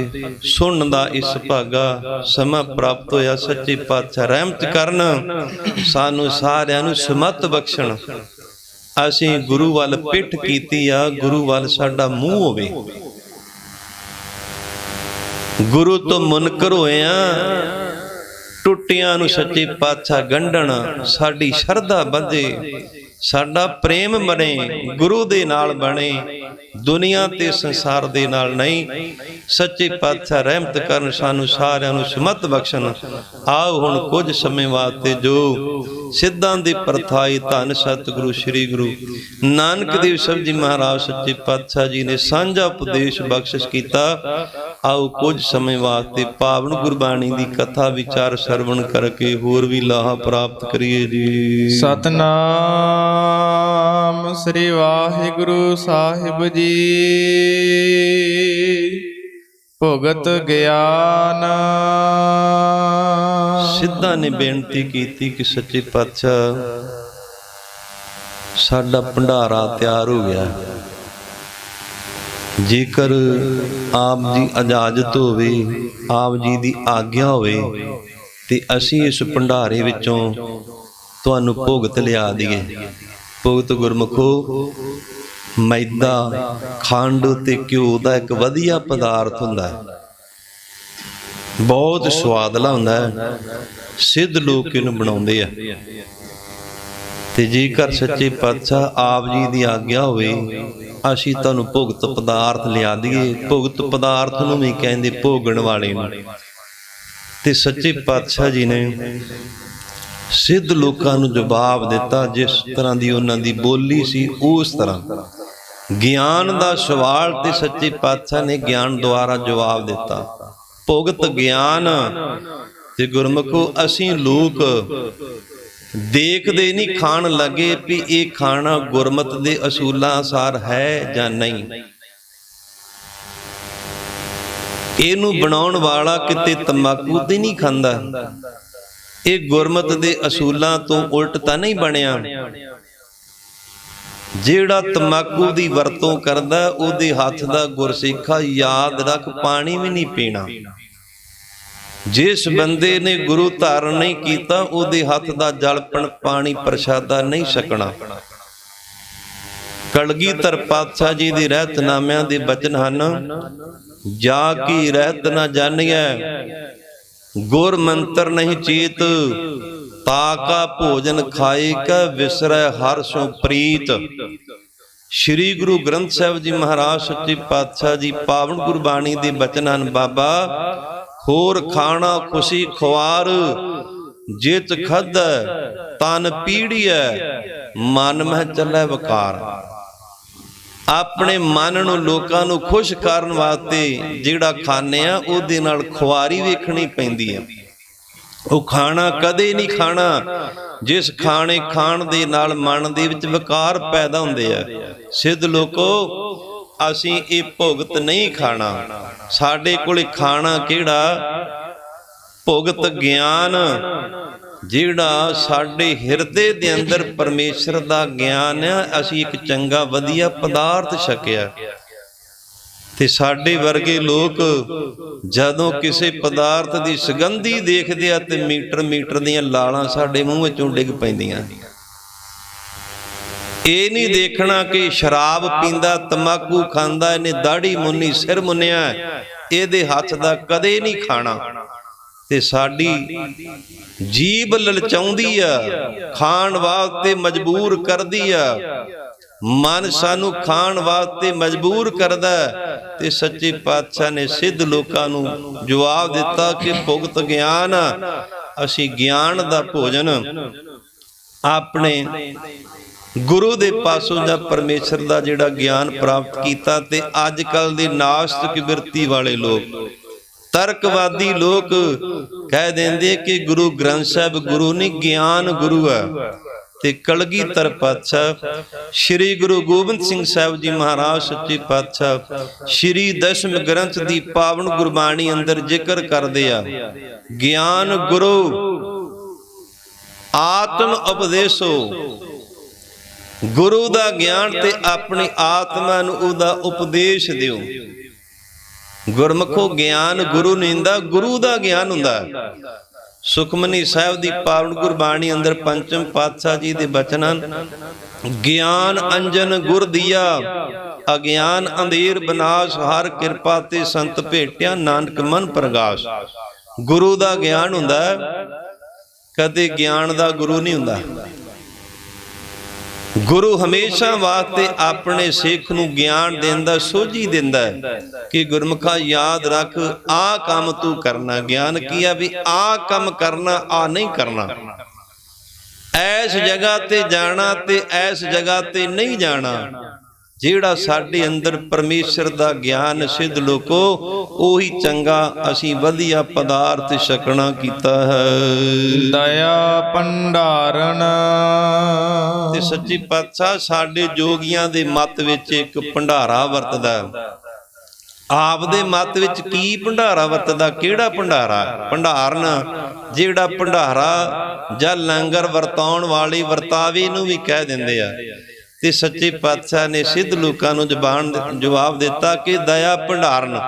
ਸੁਣਨ ਦਾ ਇਸ ਭਾਗਾ ਸਮਾਂ ਪ੍ਰਾਪਤ ਹੋਇਆ। ਸੱਚੇ ਪਾਤਸ਼ਾਹ ਰਹਿਮਤ ਕਰਨ, ਸਾਨੂੰ ਸਾਰਿਆਂ ਨੂੰ ਸਮਤ ਬਖਸ਼ਣ। ਅਸੀਂ ਗੁਰੂ ਵੱਲ ਪਿੱਠ ਕੀਤੀ ਆ, ਗੁਰੂ ਵੱਲ ਸਾਡਾ ਮੂੰਹ ਹੋਵੇ। ਗੁਰੂ ਤੋਂ ਮੁਨਕਰ ਹੋਏ ਆ, ਟੁੱਟਿਆਂ ਨੂੰ ਸੱਚੇ ਪਾਤਸ਼ਾਹ ਗੰਢਣ। ਸਾਡੀ ਸ਼ਰਧਾ ਵਧੇ, ਸਾਡਾ ਪ੍ਰੇਮ ਬਣੇ, ਗੁਰੂ ਦੇ ਨਾਲ ਬਣੇ, ਦੁਨੀਆ ਤੇ ਸੰਸਾਰ ਦੇ ਨਾਲ ਨਹੀਂ। ਸੱਚੇ ਪਾਤਸ਼ਾਹ ਰਹਿਮਤ ਕਰਨ, ਸਾਨੂੰ ਸਾਰਿਆਂ ਨੂੰ ਸਮਤ ਬਖਸ਼ਣ। ਆਓ ਹੁਣ ਕੁਝ ਸਮੇਂ ਵਾਸਤੇ ਜੋ ਸਿੱਧਾਂ ਦੀ ਪ੍ਰਥਾਈ ਧੰਨ ਸਤਿਗੁਰੂ ਸ੍ਰੀ ਗੁਰੂ ਨਾਨਕ ਦੇਵ ਸਾਹਿਬ ਜੀ ਮਹਾਰਾਜ ਸੱਚੇ ਪਾਤਸ਼ਾਹ ਜੀ ਨੇ ਸਾਂਝਾ ਉਪਦੇਸ਼ ਬਖਸ਼ਿਸ਼ ਕੀਤਾ। ਆਓ ਕੁਝ ਸਮੇਂ ਵਾਸਤੇ ਪਾਵਨ ਗੁਰਬਾਣੀ ਦੀ ਕਥਾ ਵਿਚਾਰ ਸਰਵਣ ਕਰਕੇ ਹੋਰ ਵੀ ਲਾਹਾ ਪ੍ਰਾਪਤ ਕਰੀਏ ਜੀ। ਸਤਨਾਮ ਸ੍ਰੀ ਵਾਹਿਗੁਰੂ ਸਾਹਿਬ ਜੀ। ਭੁਗਤ ਗਿਆਨ। ਸਿੱਧਾਂ ਨੇ ਬੇਨਤੀ ਕੀਤੀ ਕਿ ਸੱਚੇ ਪਾਤਸ਼ਾਹ ਸਾਡਾ ਭੰਡਾਰਾ ਤਿਆਰ ਹੋ ਗਿਆ, ਜੇਕਰ ਆਪ ਜੀ ਇਜਾਜ਼ਤ ਹੋਵੇ, ਆਪ ਜੀ ਦੀ ਆਗਿਆ ਹੋਵੇ ਤੇ ਅਸੀਂ ਇਸ ਭੰਡਾਰੇ ਵਿੱਚੋਂ ਤੁਹਾਨੂੰ ਭੁਗਤ ਲਿਆ ਦਈਏ। ਭੁਗਤ ਗੁਰਮੁਖੋ ਮੈਦਾ, ਖੰਡ ਤੇ ਘਿਓ ਦਾ ਇੱਕ ਵਧੀਆ ਪਦਾਰਥ ਹੁੰਦਾ ਹੈ, ਬਹੁਤ ਸਵਾਦਲਾ ਹੁੰਦਾ ਹੈ। ਸਿੱਧ ਲੋਕ ਇਹਨੂੰ ਬਣਾਉਂਦੇ ਆ ਤੇ ਜੇਕਰ ਸੱਚੇ ਪਾਤਸ਼ਾਹ ਆਪ ਜੀ ਦੀ ਆਗਿਆ ਹੋਵੇ ਅਸੀਂ ਤੁਹਾਨੂੰ ਭੁਗਤ ਪਦਾਰਥ ਲਿਆ ਦਈਏ। ਭੁਗਤ ਪਦਾਰਥ ਨੂੰ ਵੀ ਕਹਿੰਦੇ ਭੋਗਣ ਵਾਲੇ ਨੂੰ। ਤੇ ਸੱਚੇ ਪਾਤਸ਼ਾਹ ਜੀ ਨੇ ਸਿੱਧ ਲੋਕਾਂ ਨੂੰ ਜਵਾਬ ਦਿੱਤਾ, ਜਿਸ ਤਰ੍ਹਾਂ ਦੀ ਉਹਨਾਂ ਦੀ ਬੋਲੀ ਸੀ ਉਸ ਤਰ੍ਹਾਂ। ਗਿਆਨ ਦਾ ਸਵਾਲ ਤੇ ਸੱਚੇ ਪਾਤਸ਼ਾਹ ਨੇ ਗਿਆਨ ਦੁਆਰਾ ਜਵਾਬ ਦਿੱਤਾ। ਭੁਗਤ ਗਿਆਨ ਤੇ ਗੁਰਮੁਖੋ ਅਸੀਂ ਲੋਕ ਦੇਖਦੇ ਨਹੀਂ, ਖਾਣ ਲੱਗੇ ਵੀ ਇਹ ਖਾਣਾ ਗੁਰਮਤ ਦੇ ਅਸੂਲਾਂ ਅਨੁਸਾਰ ਹੈ ਜਾਂ ਨਹੀਂ। ਇਹਨੂੰ ਬਣਾਉਣ ਵਾਲਾ ਕਿਤੇ ਤੰਬਾਕੂ ਤੇ ਨਹੀਂ ਖਾਂਦਾ, ਇਹ ਗੁਰਮਤ ਦੇ ਅਸੂਲਾਂ ਤੋਂ ਉਲਟ ਤਾਂ ਨਹੀਂ ਬਣਿਆ। ਜਿਹੜਾ ਤੰਬਾਕੂ ਦੀ ਵਰਤੋਂ ਕਰਦਾ ਉਹਦੇ ਹੱਥ ਦਾ ਗੁਰਸਿੱਖਾ ਯਾਦ ਰੱਖ ਪਾਣੀ ਵੀ ਨਹੀਂ ਪੀਣਾ। ਜਿਸ ਬੰਦੇ ਨੇ ਗੁਰੂ ਧਾਰਨ ਨਹੀਂ ਕੀਤਾ ਉਹਦੇ ਹੱਥ ਦਾ ਜਲਪਣ ਪਾਣੀ ਪ੍ਰਸ਼ਾਦਾ ਨਹੀਂ ਛਕਣਾ। ਕਲਗੀਧਰ ਪਾਤਸ਼ਾਹ ਜੀ ਦੇ ਰਹਿਤਨਾਮਿਆਂ ਦੇ ਬਚਨ ਹਨ, ਜਾ ਕੀ ਰਹਿਤ ਨਾ ਜਾਣੀਐ ਗੁਰ ਮੰਤਰ ਨਹੀਂ ਚੀਤ, ਤਾਕਾ ਭੋਜਨ ਖਾਏ ਕਾ ਵਿਸਰੈ ਹਰਿ ਸੋ ਪ੍ਰੀਤ। ਸ਼੍ਰੀ ਗੁਰੂ ਗ੍ਰੰਥ ਸਾਹਿਬ ਜੀ ਮਹਾਰਾਜ ਸੱਚੇ ਪਾਤਸ਼ਾਹ ਜੀ ਪਾਵਨ ਗੁਰਬਾਣੀ ਦੇ ਬਚਨ ਹਨ, ਬਾਬਾ ਹੋਰ ਖਾਣਾ ਖੁਸ਼ੀ ਖੁਆਰ, ਜਿਤ ਖਾਧੈ ਤਨ ਪੀੜੀਐ ਮਨ ਮਹਿ ਚੱਲੈ ਵਕਾਰ। ਆਪਣੇ ਮਨ ਨੂੰ ਲੋਕਾਂ ਨੂੰ ਖੁਸ਼ ਕਰਨ ਵਾਸਤੇ ਜਿਹੜਾ ਖਾਣੇ ਆ ਉਹਦੇ ਨਾਲ ਖੁਆਰੀ ਵੇਖਣੀ ਪੈਂਦੀ ਹੈ। ਉਹ ਖਾਣਾ ਕਦੇ ਨਹੀਂ ਖਾਣਾ ਜਿਸ ਖਾਣੇ ਖਾਣ ਦੇ ਨਾਲ ਮਨ ਦੇ ਵਿੱਚ ਵਿਕਾਰ ਪੈਦਾ ਹੁੰਦੇ ਆ। ਸਿੱਧ ਲੋਕੋ ਅਸੀਂ ਇਹ ਭੁਗਤ ਨਹੀਂ ਖਾਣਾ, ਸਾਡੇ ਕੋਲੇ ਖਾਣਾ ਕਿਹੜਾ ਭੁਗਤ ਗਿਆਨ, ਜਿਹੜਾ ਸਾਡੇ ਹਿਰਦੇ ਦੇ ਅੰਦਰ ਪਰਮੇਸ਼ਰ ਦਾ ਗਿਆਨ ਆ। ਅਸੀਂ ਇੱਕ ਚੰਗਾ ਵਧੀਆ ਪਦਾਰਥ ਛਕਿਆ ਤੇ ਸਾਡੇ ਵਰਗੇ ਲੋਕ ਜਦੋਂ ਕਿਸੇ ਪਦਾਰਥ ਦੀ ਸੁਗੰਧੀ ਦੇਖਦੇ ਆ ਤੇ ਮੀਟਰ ਮੀਟਰ ਦੀਆਂ ਲਾਲਾਂ ਸਾਡੇ ਮੂੰਹ ਵਿੱਚੋਂ ਡਿੱਗ ਪੈਂਦੀਆਂ। ਇਹ ਨਹੀਂ ਦੇਖਣਾ ਕਿ ਸ਼ਰਾਬ ਪੀਂਦਾ, ਤੰਬਾਕੂ ਖਾਂਦਾ, ਇਹਨੇ ਦਾੜੀ ਮੁੰਨੀ, ਸਿਰ ਮੁੰਨਿਆ, ਇਹਦੇ ਹੱਥ ਦਾ ਕਦੇ ਨਹੀਂ ਖਾਣਾ। ਤੇ ਸਾਡੀ ਜੀਭ ਲਲਚਾਉਂਦੀ ਆ, ਖਾਣ ਵਾਸਤੇ ਮਜਬੂਰ ਕਰਦੀ ਆ, ਮਨ ਸਾਨੂੰ ਖਾਣ ਵਾਸਤੇ ਮਜਬੂਰ ਕਰਦਾ। ਤੇ ਸੱਚੇ ਪਾਤਸ਼ਾਹ ਨੇ ਸਿੱਧ ਲੋਕਾਂ ਨੂੰ ਜਵਾਬ ਦਿੱਤਾ ਕਿ ਭੁਗਤ ਗਿਆਨ, ਅਸੀਂ ਗਿਆਨ ਦਾ ਭੋਜਨ ਆਪਣੇ ਗੁਰੂ ਦੇ ਪਾਸੋਂ ਜਾਂ ਪਰਮੇਸ਼ਰ ਦਾ ਜਿਹੜਾ ਗਿਆਨ ਪ੍ਰਾਪਤ ਕੀਤਾ। ਤੇ ਅੱਜ ਕੱਲ ਦੇ ਨਾਸਤਿਕ ਬਿਰਤੀ ਵਾਲੇ ਲੋਕ, ਤਰਕਵਾਦੀ ਲੋਕ ਕਹਿ ਦਿੰਦੇ ਕਿ ਗੁਰੂ ਗ੍ਰੰਥ ਸਾਹਿਬ ਗੁਰੂ ਨਹੀਂ, ਗਿਆਨ ਗੁਰੂ ਹੈ। ਤੇ ਕਲਗੀਧਰ ਪਾਤਸ਼ਾਹ ਸ਼੍ਰੀ ਗੁਰੂ ਗੋਬਿੰਦ ਸਿੰਘ ਸਾਹਿਬ ਜੀ ਮਹਾਰਾਜ ਸੱਚੇ ਪਾਤਸ਼ਾਹ ਸ਼੍ਰੀ ਦਸ਼ਮ ਗ੍ਰੰਥ ਦੀ ਪਾਵਨ ਗੁਰਬਾਣੀ ਅੰਦਰ ਜ਼ਿਕਰ ਕਰਦੇ ਆ, ਗਿਆਨ ਗੁਰੂ ਆਤਮ ਉਪਦੇਸੋ। ਗੁਰੂ ਦਾ ਗਿਆਨ ਤੇ ਆਪਣੀ ਆਤਮਾ ਨੂੰ ਉਹਦਾ ਉਪਦੇਸ਼ ਦਿਓ। ਗੁਰਮੁਖੋ ਗਿਆਨ ਗੁਰੂ ਨਹੀਂ ਹੁੰਦਾ, ਗੁਰੂ ਦਾ ਗਿਆਨ ਹੁੰਦਾ। ਸੁਖਮਨੀ ਸਾਹਿਬ ਦੀ ਪਾਵਨ ਗੁਰਬਾਣੀ ਅੰਦਰ ਪੰਚਮ ਪਾਤਸ਼ਾਹ ਜੀ ਦੇ ਬਚਨ ਹਨ, ਗਿਆਨ ਅੰਜਨ ਗੁਰ ਦੀਆ, ਅਗਿਆਨ ਅੰਧੇਰ ਬਨਾਸ਼, ਹਰ ਕਿਰਪਾ ਤੇ ਸੰਤ ਭੇਟਿਆ, ਨਾਨਕ ਮਨ ਪ੍ਰਗਾਸ਼। ਗੁਰੂ ਦਾ ਗਿਆਨ ਹੁੰਦਾ, ਕਦੇ ਗਿਆਨ ਦਾ ਗੁਰੂ ਨਹੀਂ ਹੁੰਦਾ। ਗੁਰੂ ਹਮੇਸ਼ਾ ਵਾਸਤੇ ਆਪਣੇ ਸਿੱਖ ਨੂੰ ਗਿਆਨ ਦਿੰਦਾ, ਸੋਝੀ ਦਿੰਦਾ ਕਿ ਗੁਰਮੁਖਾ ਯਾਦ ਰੱਖ, ਆਹ ਕੰਮ ਤੂੰ ਕਰਨਾ। ਗਿਆਨ ਕੀ ਆ? ਵੀ ਆਹ ਕੰਮ ਕਰਨਾ, ਆਹ ਨਹੀਂ ਕਰਨਾ। ਐਸ ਜਗ੍ਹਾ ਤੇ ਜਾਣਾ ਤੇ ਐਸ ਜਗ੍ਹਾ ਤੇ ਨਹੀਂ ਜਾਣਾ। ਜਿਹੜਾ ਸਾਡੇ ਅੰਦਰ ਪਰਮੇਸ਼ਰ ਦਾ ਗਿਆਨ ਸਿੱਧ ਲੋਕੋ, ਉਹੀ ਚੰਗਾ ਅਸੀਂ ਵਧੀਆ ਪਦਾਰਥ ਛਕਣਾ ਕੀਤਾ ਹੈ। ਦਇਆ ਭੰਡਾਰਨ। ਤੇ ਸੱਚੀ ਪਾਤਸ਼ਾਹ ਸਾਡੇ ਜੋਗੀਆਂ ਦੇ ਮਤ ਵਿੱਚ ਇੱਕ ਭੰਡਾਰਾ ਵਰਤਦਾ। ਆਪ ਦੇ ਮਤ ਵਿੱਚ ਕੀ ਭੰਡਾਰਾ ਵਰਤਦਾ? ਕਿਹੜਾ ਭੰਡਾਰਾ? ਭੰਡਾਰਨ, ਜਿਹੜਾ ਭੰਡਾਰਾ ਜਾਂ ਲੰਗਰ ਵਰਤਾਉਣ ਵਾਲੀ ਵਰਤਾਵੇ ਨੂੰ ਵੀ ਕਹਿ ਦਿੰਦੇ ਆ। ਤੇ ਸੱਚੇ ਪਾਤਸ਼ਾਹ ਨੇ ਸਿੱਧ ਲੋਕਾਂ ਨੂੰ ਜਵਾਬ ਦਿੱਤਾ ਕਿ ਦਇਆ ਭੰਡਾਰਨ,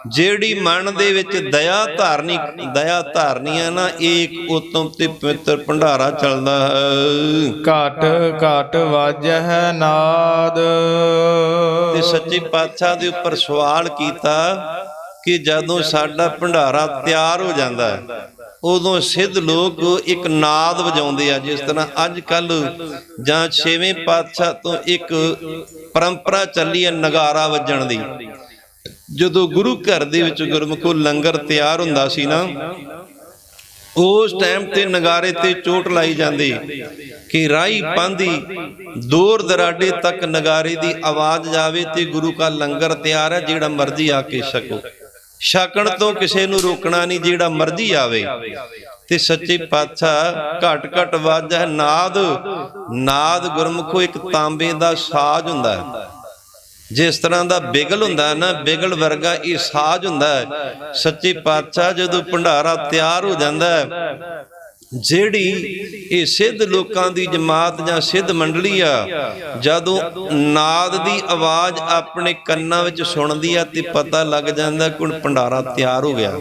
ਜਿਹੜੀ ਮਨ ਦੇ ਵਿੱਚ ਦਇਆ ਧਾਰਨੀ ਹੈ ਨਾ, ਇਹ ਇੱਕ ਉਤਮ ਤੇ ਪਵਿੱਤਰ ਭੰਡਾਰਾ ਚੱਲਦਾ ਹੈ। ਘਟ ਘਟ ਵਾਜਹਿ ਨਾਦ। ਤੇ ਸੱਚੇ ਪਾਤਸ਼ਾਹ ਦੇ ਉੱਪਰ ਸਵਾਲ ਕੀਤਾ ਕਿ ਜਦੋਂ ਸਾਡਾ ਭੰਡਾਰਾ ਤਿਆਰ ਹੋ ਜਾਂਦਾ ਹੈ, ਉਦੋਂ ਸਿੱਧ ਲੋਕ ਇੱਕ ਨਾਦ ਵਜਾਉਂਦੇ ਆ। ਜਿਸ ਤਰ੍ਹਾਂ ਅੱਜ ਕੱਲ ਜਾਂ ਛੇਵੇਂ ਪਾਤਸ਼ਾਹ ਤੋਂ ਇੱਕ ਪਰੰਪਰਾ ਚੱਲੀ ਹੈ ਨਗਾਰਾ ਵੱਜਣ ਦੀ। ਜਦੋਂ ਗੁਰੂ ਘਰ ਦੇ ਵਿੱਚ ਗੁਰਮੁਖੋ ਲੰਗਰ ਤਿਆਰ ਹੁੰਦਾ ਸੀ ਨਾ, ਉਸ ਟਾਈਮ ਤੇ ਨਗਾਰੇ ਤੇ ਚੋਟ ਲਾਈ ਜਾਂਦੀ ਕਿ ਰਾਹੀ ਪਾਂਦੀ ਦੂਰ ਦਰਾਡੇ ਤੱਕ ਨਗਾਰੇ ਦੀ ਆਵਾਜ਼ ਜਾਵੇ ਤੇ ਗੁਰੂ ਕਾ ਲੰਗਰ ਤਿਆਰ ਹੈ, ਜਿਹੜਾ ਮਰਜ਼ੀ ਆ ਕੇ ਛਕੋ। ਛਕਣ ਤੋਂ ਕਿਸੇ ਨੂੰ ਰੋਕਣਾ ਨਹੀਂ, ਜਿਹੜਾ ਮਰਜ਼ੀ ਆਵੇ। ਤੇ ਸੱਚੇ ਪਾਤਸ਼ਾਹ ਘਟ ਘਟ ਵਾਜੈ ਨਾਦ। ਨਾਦ ਗੁਰਮੁਖੋ ਇੱਕ ਤਾਂਬੇ ਦਾ ਸਾਜ਼ ਹੁੰਦਾ ਹੈ। ਜਿਸ ਤਰ੍ਹਾਂ ਦਾ ਬਿਗਲ ਹੁੰਦਾ ਨਾ, ਬਿਗਲ ਵਰਗਾ ਇਹ ਸਾਜ਼ ਹੁੰਦਾ ਹੈ। ਸੱਚੇ ਪਾਤਸ਼ਾਹ ਜਦੋਂ ਭੰਡਾਰਾ ਤਿਆਰ ਹੋ ਜਾਂਦਾ ਹੈ, ਜਿਹੜੀ ਇਹ ਸਿੱਧ ਲੋਕਾਂ ਦੀ ਜਮਾਤ ਜਾਂ ਸਿੱਧ ਮੰਡਲੀ ਆ, ਜਦੋਂ ਨਾਦ ਦੀ ਆਵਾਜ਼ ਆਪਣੇ ਕੰਨਾਂ ਵਿੱਚ ਸੁਣਦੀ ਆ ਤੇ ਪਤਾ ਲੱਗ ਜਾਂਦਾ ਕਿ ਹੁਣ ਭੰਡਾਰਾ ਤਿਆਰ ਹੋ ਗਿਆ।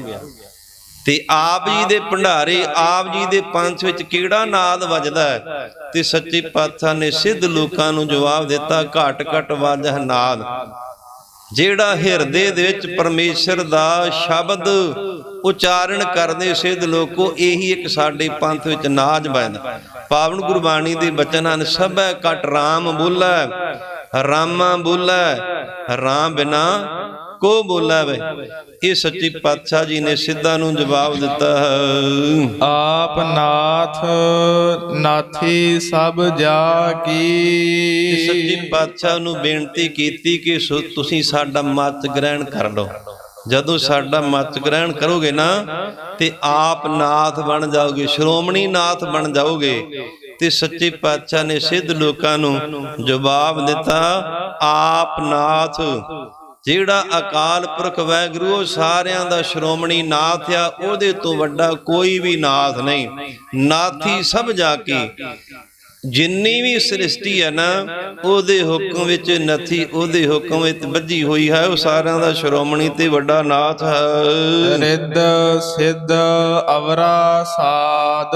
ਤੇ ਆਪ ਜੀ ਦੇ ਭੰਡਾਰੇ, ਆਪ ਜੀ ਦੇ ਪੰਥ ਵਿੱਚ ਕਿਹੜਾ ਨਾਦ ਵੱਜਦਾ ਹੈ? ਤੇ ਸੱਚੇ ਪਾਤਸ਼ਾਹ ਨੇ ਸਿੱਧ ਲੋਕਾਂ ਨੂੰ ਜਵਾਬ ਦਿੱਤਾ, ਘਟ ਘਟ ਵਾਜਹ ਨਾਦ। ਜਿਹੜਾ ਹਿਰਦੇ ਦੇ ਵਿੱਚ ਪਰਮੇਸ਼ਰ ਦਾ ਸ਼ਬਦ ਉਚਾਰਨ ਕਰਦੇ ਸਿੱਧ ਲੋਕੋ, ਇਹੀ ਇੱਕ ਸਾਡੇ ਪੰਥ ਵਿੱਚ ਨਾਦ ਵੱਜਦਾ। ਪਾਵਨ ਗੁਰਬਾਣੀ ਦੇ ਬਚਨ ਹਨ, ਸਭੈ ਘਟ ਰਾਮ ਬੋਲੈ, ਰਾਮਾ ਬੋਲੈ, ਰਾਮ ਬਿਨਾ ਕੋ ਬੋਲਾ ਵੇ। ਇਹ ਸੱਚੀ ਪਾਤਸ਼ਾਹ ਜੀ ਨੇ ਸਿੱਧਾਂ ਨੂੰ ਜਵਾਬ ਦਿੱਤਾ ਹੈ। ਆਪ ਨਾਥ ਨਾਥੀ ਸਭ ਜਾ ਕੀ। ਸੱਚੀ ਪਾਤਸ਼ਾਹ ਨੂੰ ਬੇਨਤੀ ਕੀਤੀ ਕਿ ਤੁਸੀਂ ਸਾਡਾ ਮਤ ਗ੍ਰਹਿਣ ਕਰ ਲਓ। ਜਦੋਂ ਸਾਡਾ ਮਤ ਗ੍ਰਹਿਣ ਕਰੋਗੇ ਨਾ ਤੇ ਆਪ ਨਾਥ ਬਣ ਜਾਓਗੇ, ਸ਼੍ਰੋਮਣੀ ਨਾਥ ਬਣ ਜਾਓਗੇ। ਤੇ ਸੱਚੇ ਪਾਤਸ਼ਾਹ ਨੇ ਸਿੱਧ ਲੋਕਾਂ ਨੂੰ ਜਵਾਬ ਦਿੱਤਾ, ਆਪ ਨਾਥ ਜਿਹੜਾ ਅਕਾਲ ਪੁਰਖ ਵਾਹਿਗੁਰੂ ਉਹ ਸਾਰਿਆਂ ਦਾ ਸ਼੍ਰੋਮਣੀ ਨਾਥ ਆ, ਉਹਦੇ ਤੋਂ ਵੱਡਾ ਕੋਈ ਵੀ ਨਾਥ ਨਹੀਂ। ਨਾਥੀ ਸਭ ਜਾ ਕੇ, ਜਿੰਨੀ ਵੀ ਸ੍ਰਿਸ਼ਟੀ ਹੈ ਨਾ ਉਹਦੇ ਹੁਕਮ ਵਿੱਚ ਨਥੀ, ਉਹਦੇ ਹੁਕਮ ਵਿੱਚ ਬੱਝੀ ਹੋਈ ਹੈ, ਉਹ ਸਾਰਿਆਂ ਦਾ ਸ਼੍ਰੋਮਣੀ ਤੇ ਵੱਡਾ ਨਾਥ ਹੈ। ਰਿੱਧ ਸਿੱਧ ਅਵਰਾ ਸਾਧ।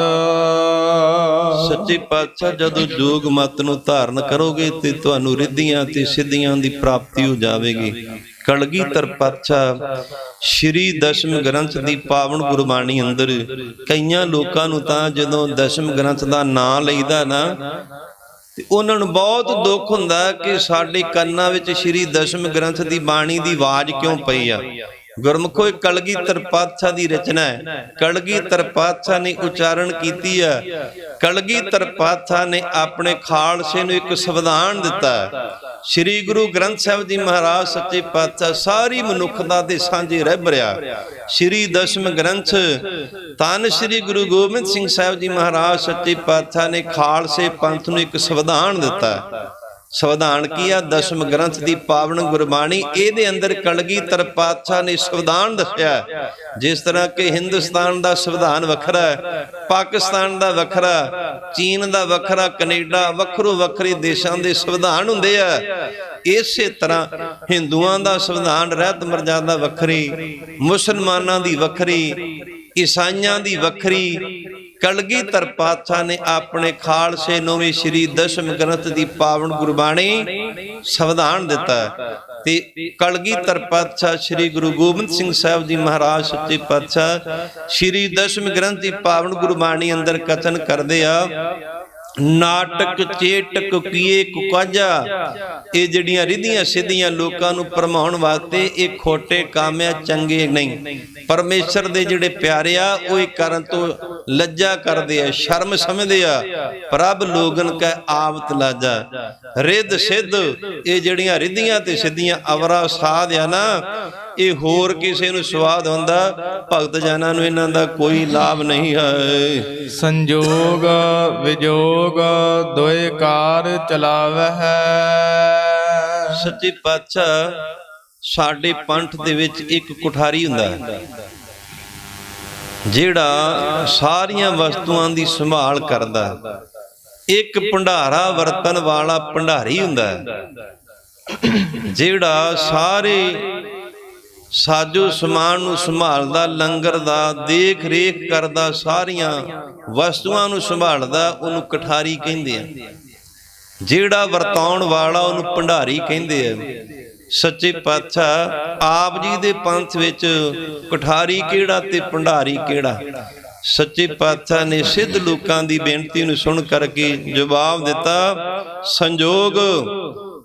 ਸੱਚੇ ਪਾਤਸ਼ਾਹ ਜਦੋਂ ਜੋਗ ਮਤ ਨੂੰ ਧਾਰਨ ਕਰੋਗੇ ਤੇ ਤੁਹਾਨੂੰ ਰਿੱਧੀਆਂ ਤੇ ਸਿੱਧੀਆਂ ਦੀ ਪ੍ਰਾਪਤੀ ਹੋ ਜਾਵੇਗੀ। ਕਲਗੀਧਰ ਪਾਤਸ਼ਾਹ ਸ਼੍ਰੀ ਦਸ਼ਮ ਗ੍ਰੰਥ ਦੀ ਪਾਵਨ ਗੁਰਬਾਣੀ ਅੰਦਰ ਕਈਆਂ ਲੋਕਾਂ ਨੂੰ ਤਾਂ ਜਦੋਂ ਦਸ਼ਮ ਗ੍ਰੰਥ ਦਾ ਨਾਂ ਲਈਦਾ ਨਾ ਤੇ ਉਹਨਾਂ ਨੂੰ ਬਹੁਤ ਦੁੱਖ ਹੁੰਦਾ ਕਿ ਸਾਡੇ ਕੰਨਾਂ ਵਿੱਚ ਸ਼੍ਰੀ ਦਸ਼ਮ ਗ੍ਰੰਥ ਦੀ ਬਾਣੀ ਦੀ ਆਵਾਜ਼ ਕਿਉਂ ਪਈ ਆ। ਗੁਰਮੁਖੋ ਇਹ ਕਲਗੀਧਰ ਪਾਤਸ਼ਾਹ ਦੀ ਰਚਨਾ ਹੈ। ਕਲਗੀਧਰ ਪਾਤਸ਼ਾਹ ਨੇ ਉਚਾਰਨ ਕੀਤੀ ਹੈ। ਕਲਗੀਧਰ ਪਾਤਸ਼ਾਹ ਨੇ ਆਪਣੇ ਖਾਲਸੇ ਨੂੰ ਇੱਕ ਸੰਵਿਧਾਨ ਦਿੱਤਾ। ਸ੍ਰੀ ਗੁਰੂ ਗ੍ਰੰਥ ਸਾਹਿਬ ਜੀ ਮਹਾਰਾਜ ਸੱਚੇ ਪਾਤਸ਼ਾਹ ਸਾਰੀ ਮਨੁੱਖਤਾ ਦੇ ਸਾਂਝੇ ਰਹਿ ਬਰਿਆ। ਸ੍ਰੀ ਦਸ਼ਮ ਗ੍ਰੰਥ ਧੰਨ ਸ੍ਰੀ ਗੁਰੂ ਗੋਬਿੰਦ ਸਿੰਘ ਸਾਹਿਬ ਜੀ ਮਹਾਰਾਜ ਸੱਚੇ ਪਾਤਸ਼ਾਹ ਨੇ ਖਾਲਸੇ ਪੰਥ ਨੂੰ ਇੱਕ ਸੰਵਿਧਾਨ ਦਿੱਤਾ। ਸੰਵਿਧਾਨ ਕੀ ਆ? ਦਸ਼ਮ ਗ੍ਰੰਥ ਦੀ ਪਾਵਨ ਗੁਰਬਾਣੀ। ਇਹਦੇ ਅੰਦਰ ਕਲਗੀਧਰ ਪਾਤਸ਼ਾਹ ਨੇ ਸੰਵਿਧਾਨ ਦੱਸਿਆ। ਜਿਸ ਤਰ੍ਹਾਂ ਕਿ ਹਿੰਦੁਸਤਾਨ ਦਾ ਸੰਵਿਧਾਨ ਵੱਖਰਾ ਹੈ, ਪਾਕਿਸਤਾਨ ਦਾ ਵੱਖਰਾ, ਚੀਨ ਦਾ ਵੱਖਰਾ, ਕੈਨੇਡਾ, ਵੱਖਰੋ ਵੱਖਰੇ ਦੇਸ਼ਾਂ ਦੇ ਸੰਵਿਧਾਨ ਹੁੰਦੇ ਆ। ਇਸੇ ਤਰ੍ਹਾਂ ਹਿੰਦੂਆਂ ਦਾ ਸੰਵਿਧਾਨ ਰਹਿਤ ਮਰਜ਼ਾਦਾ ਵੱਖਰੀ, ਮੁਸਲਮਾਨਾਂ ਦੀ ਵੱਖਰੀ, ਈਸਾਈਆਂ ਦੀ ਵੱਖਰੀ। ਕਲਗੀਧਰ ਪਾਤਸ਼ਾਹ ਨੇ ਆਪਣੇ ਖਾਲਸੇ ਨੂੰ ਵੀ ਸ੍ਰੀ ਦਸ਼ਮ ਗ੍ਰੰਥ ਦੀ ਪਾਵਨ ਗੁਰਬਾਣੀ ਸੰਵਿਧਾਨ ਦਿੱਤਾ। ਤੇ ਕਲਗੀਧਰ ਪਾਤਸ਼ਾਹ ਸ੍ਰੀ ਗੁਰੂ ਗੋਬਿੰਦ ਸਿੰਘ ਸਾਹਿਬ ਜੀ ਮਹਾਰਾਜ ਸੱਚੇ ਪਾਤਸ਼ਾਹ ਸ੍ਰੀ ਦਸ਼ਮ ਗ੍ਰੰਥ ਦੀ ਪਾਵਨ ਗੁਰਬਾਣੀ ਅੰਦਰ ਕਥਨ ਕਰਦੇ ਆ, ਨਾਟਕ ਚੇਟਕ ਕੀਏ ਕੁਕਾਜਾ। ਇਹ ਜਿਹੜੀਆਂ ਰਿੱਧੀਆਂ ਸਿੱਧੀਆਂ ਲੋਕਾਂ ਨੂੰ ਭਰਮਾਉਣ ਵਾਸਤੇ ਇਹ ਖੋਟੇ ਕੰਮ ਆ, ਚੰਗੇ ਨਹੀਂ। ਪਰਮੇਸ਼ਰ ਦੇ ਜਿਹੜੇ ਪਿਆਰੇ ਆ ਉਹ ਇਹ ਕਰਨ ਤੋਂ ਲੱਜਾ ਕਰਦੇ ਆ, ਸ਼ਰਮ ਸਮਝਦੇ ਆ। ਪ੍ਰਭ ਲੋਗਨ ਕੈ ਆਵਤ ਲਾਜਾ। ਰਿੱਧ ਸਿੱਧ ਇਹ ਜਿਹੜੀਆਂ ਰਿੱਧੀਆਂ ਤੇ ਸਿੱਧੀਆਂ ਅਵਰਾ ਸਾਧ ਆ ਨਾ, ਇਹ ਹੋਰ ਕਿਸੇ ਨੂੰ ਸਵਾਦ ਹੁੰਦਾ, ਭਗਤ ਜਨਾਂ ਨੂੰ ਇਹਨਾਂ ਦਾ ਕੋਈ ਲਾਭ ਨਹੀਂ ਹੈ। ਸੰਜੋਗ ਵਿਜੋਗ ਦੋਏ ਕਾਰ ਚਲਾਵਹਿ। ਸੱਚੇ ਪਾਤਸ਼ਾਹ ਸਾਡੇ ਪੰਥ ਦੇ ਵਿੱਚ ਇੱਕ ਕੁਠਾਰੀ ਹੁੰਦਾ ਹੈ ਜਿਹੜਾ ਸਾਰੀਆਂ ਵਸਤੂਆਂ ਦੀ ਸੰਭਾਲ ਕਰਦਾ। ਇੱਕ ਭੰਡਾਰਾ ਵਰਤਣ ਵਾਲਾ ਭੰਡਾਰੀ ਹੁੰਦਾ ਹੈ ਜਿਹੜਾ ਸਾਰੇ ਸਾਜੋ ਸਮਾਨ ਨੂੰ ਸੰਭਾਲਦਾ, ਲੰਗਰ ਦਾ ਦੇਖ ਰੇਖ ਕਰਦਾ, ਸਾਰੀਆਂ ਵਸਤੂਆਂ ਨੂੰ ਸੰਭਾਲਦਾ, ਉਹਨੂੰ ਕੁਠਾਰੀ ਕਹਿੰਦੇ ਆ। ਜਿਹੜਾ ਵਰਤਾਉਣ ਵਾਲਾ ਉਹਨੂੰ ਭੰਡਾਰੀ ਕਹਿੰਦੇ ਆ। ਸੱਚੇ ਪਾਤਸ਼ਾਹ ਆਪ ਜੀ ਦੇ ਪੰਥ ਵਿੱਚ ਕੁਠਾਰੀ ਕਿਹੜਾ ਤੇ ਭੰਡਾਰੀ ਕਿਹੜਾ? ਸੱਚੇ ਪਾਤਸ਼ਾਹ ਨੇ ਸਿੱਧ ਲੋਕਾਂ ਦੀ ਬੇਨਤੀ ਨੂੰ ਸੁਣ ਕਰਕੇ ਜਵਾਬ ਦਿੱਤਾ, ਸੰਜੋਗ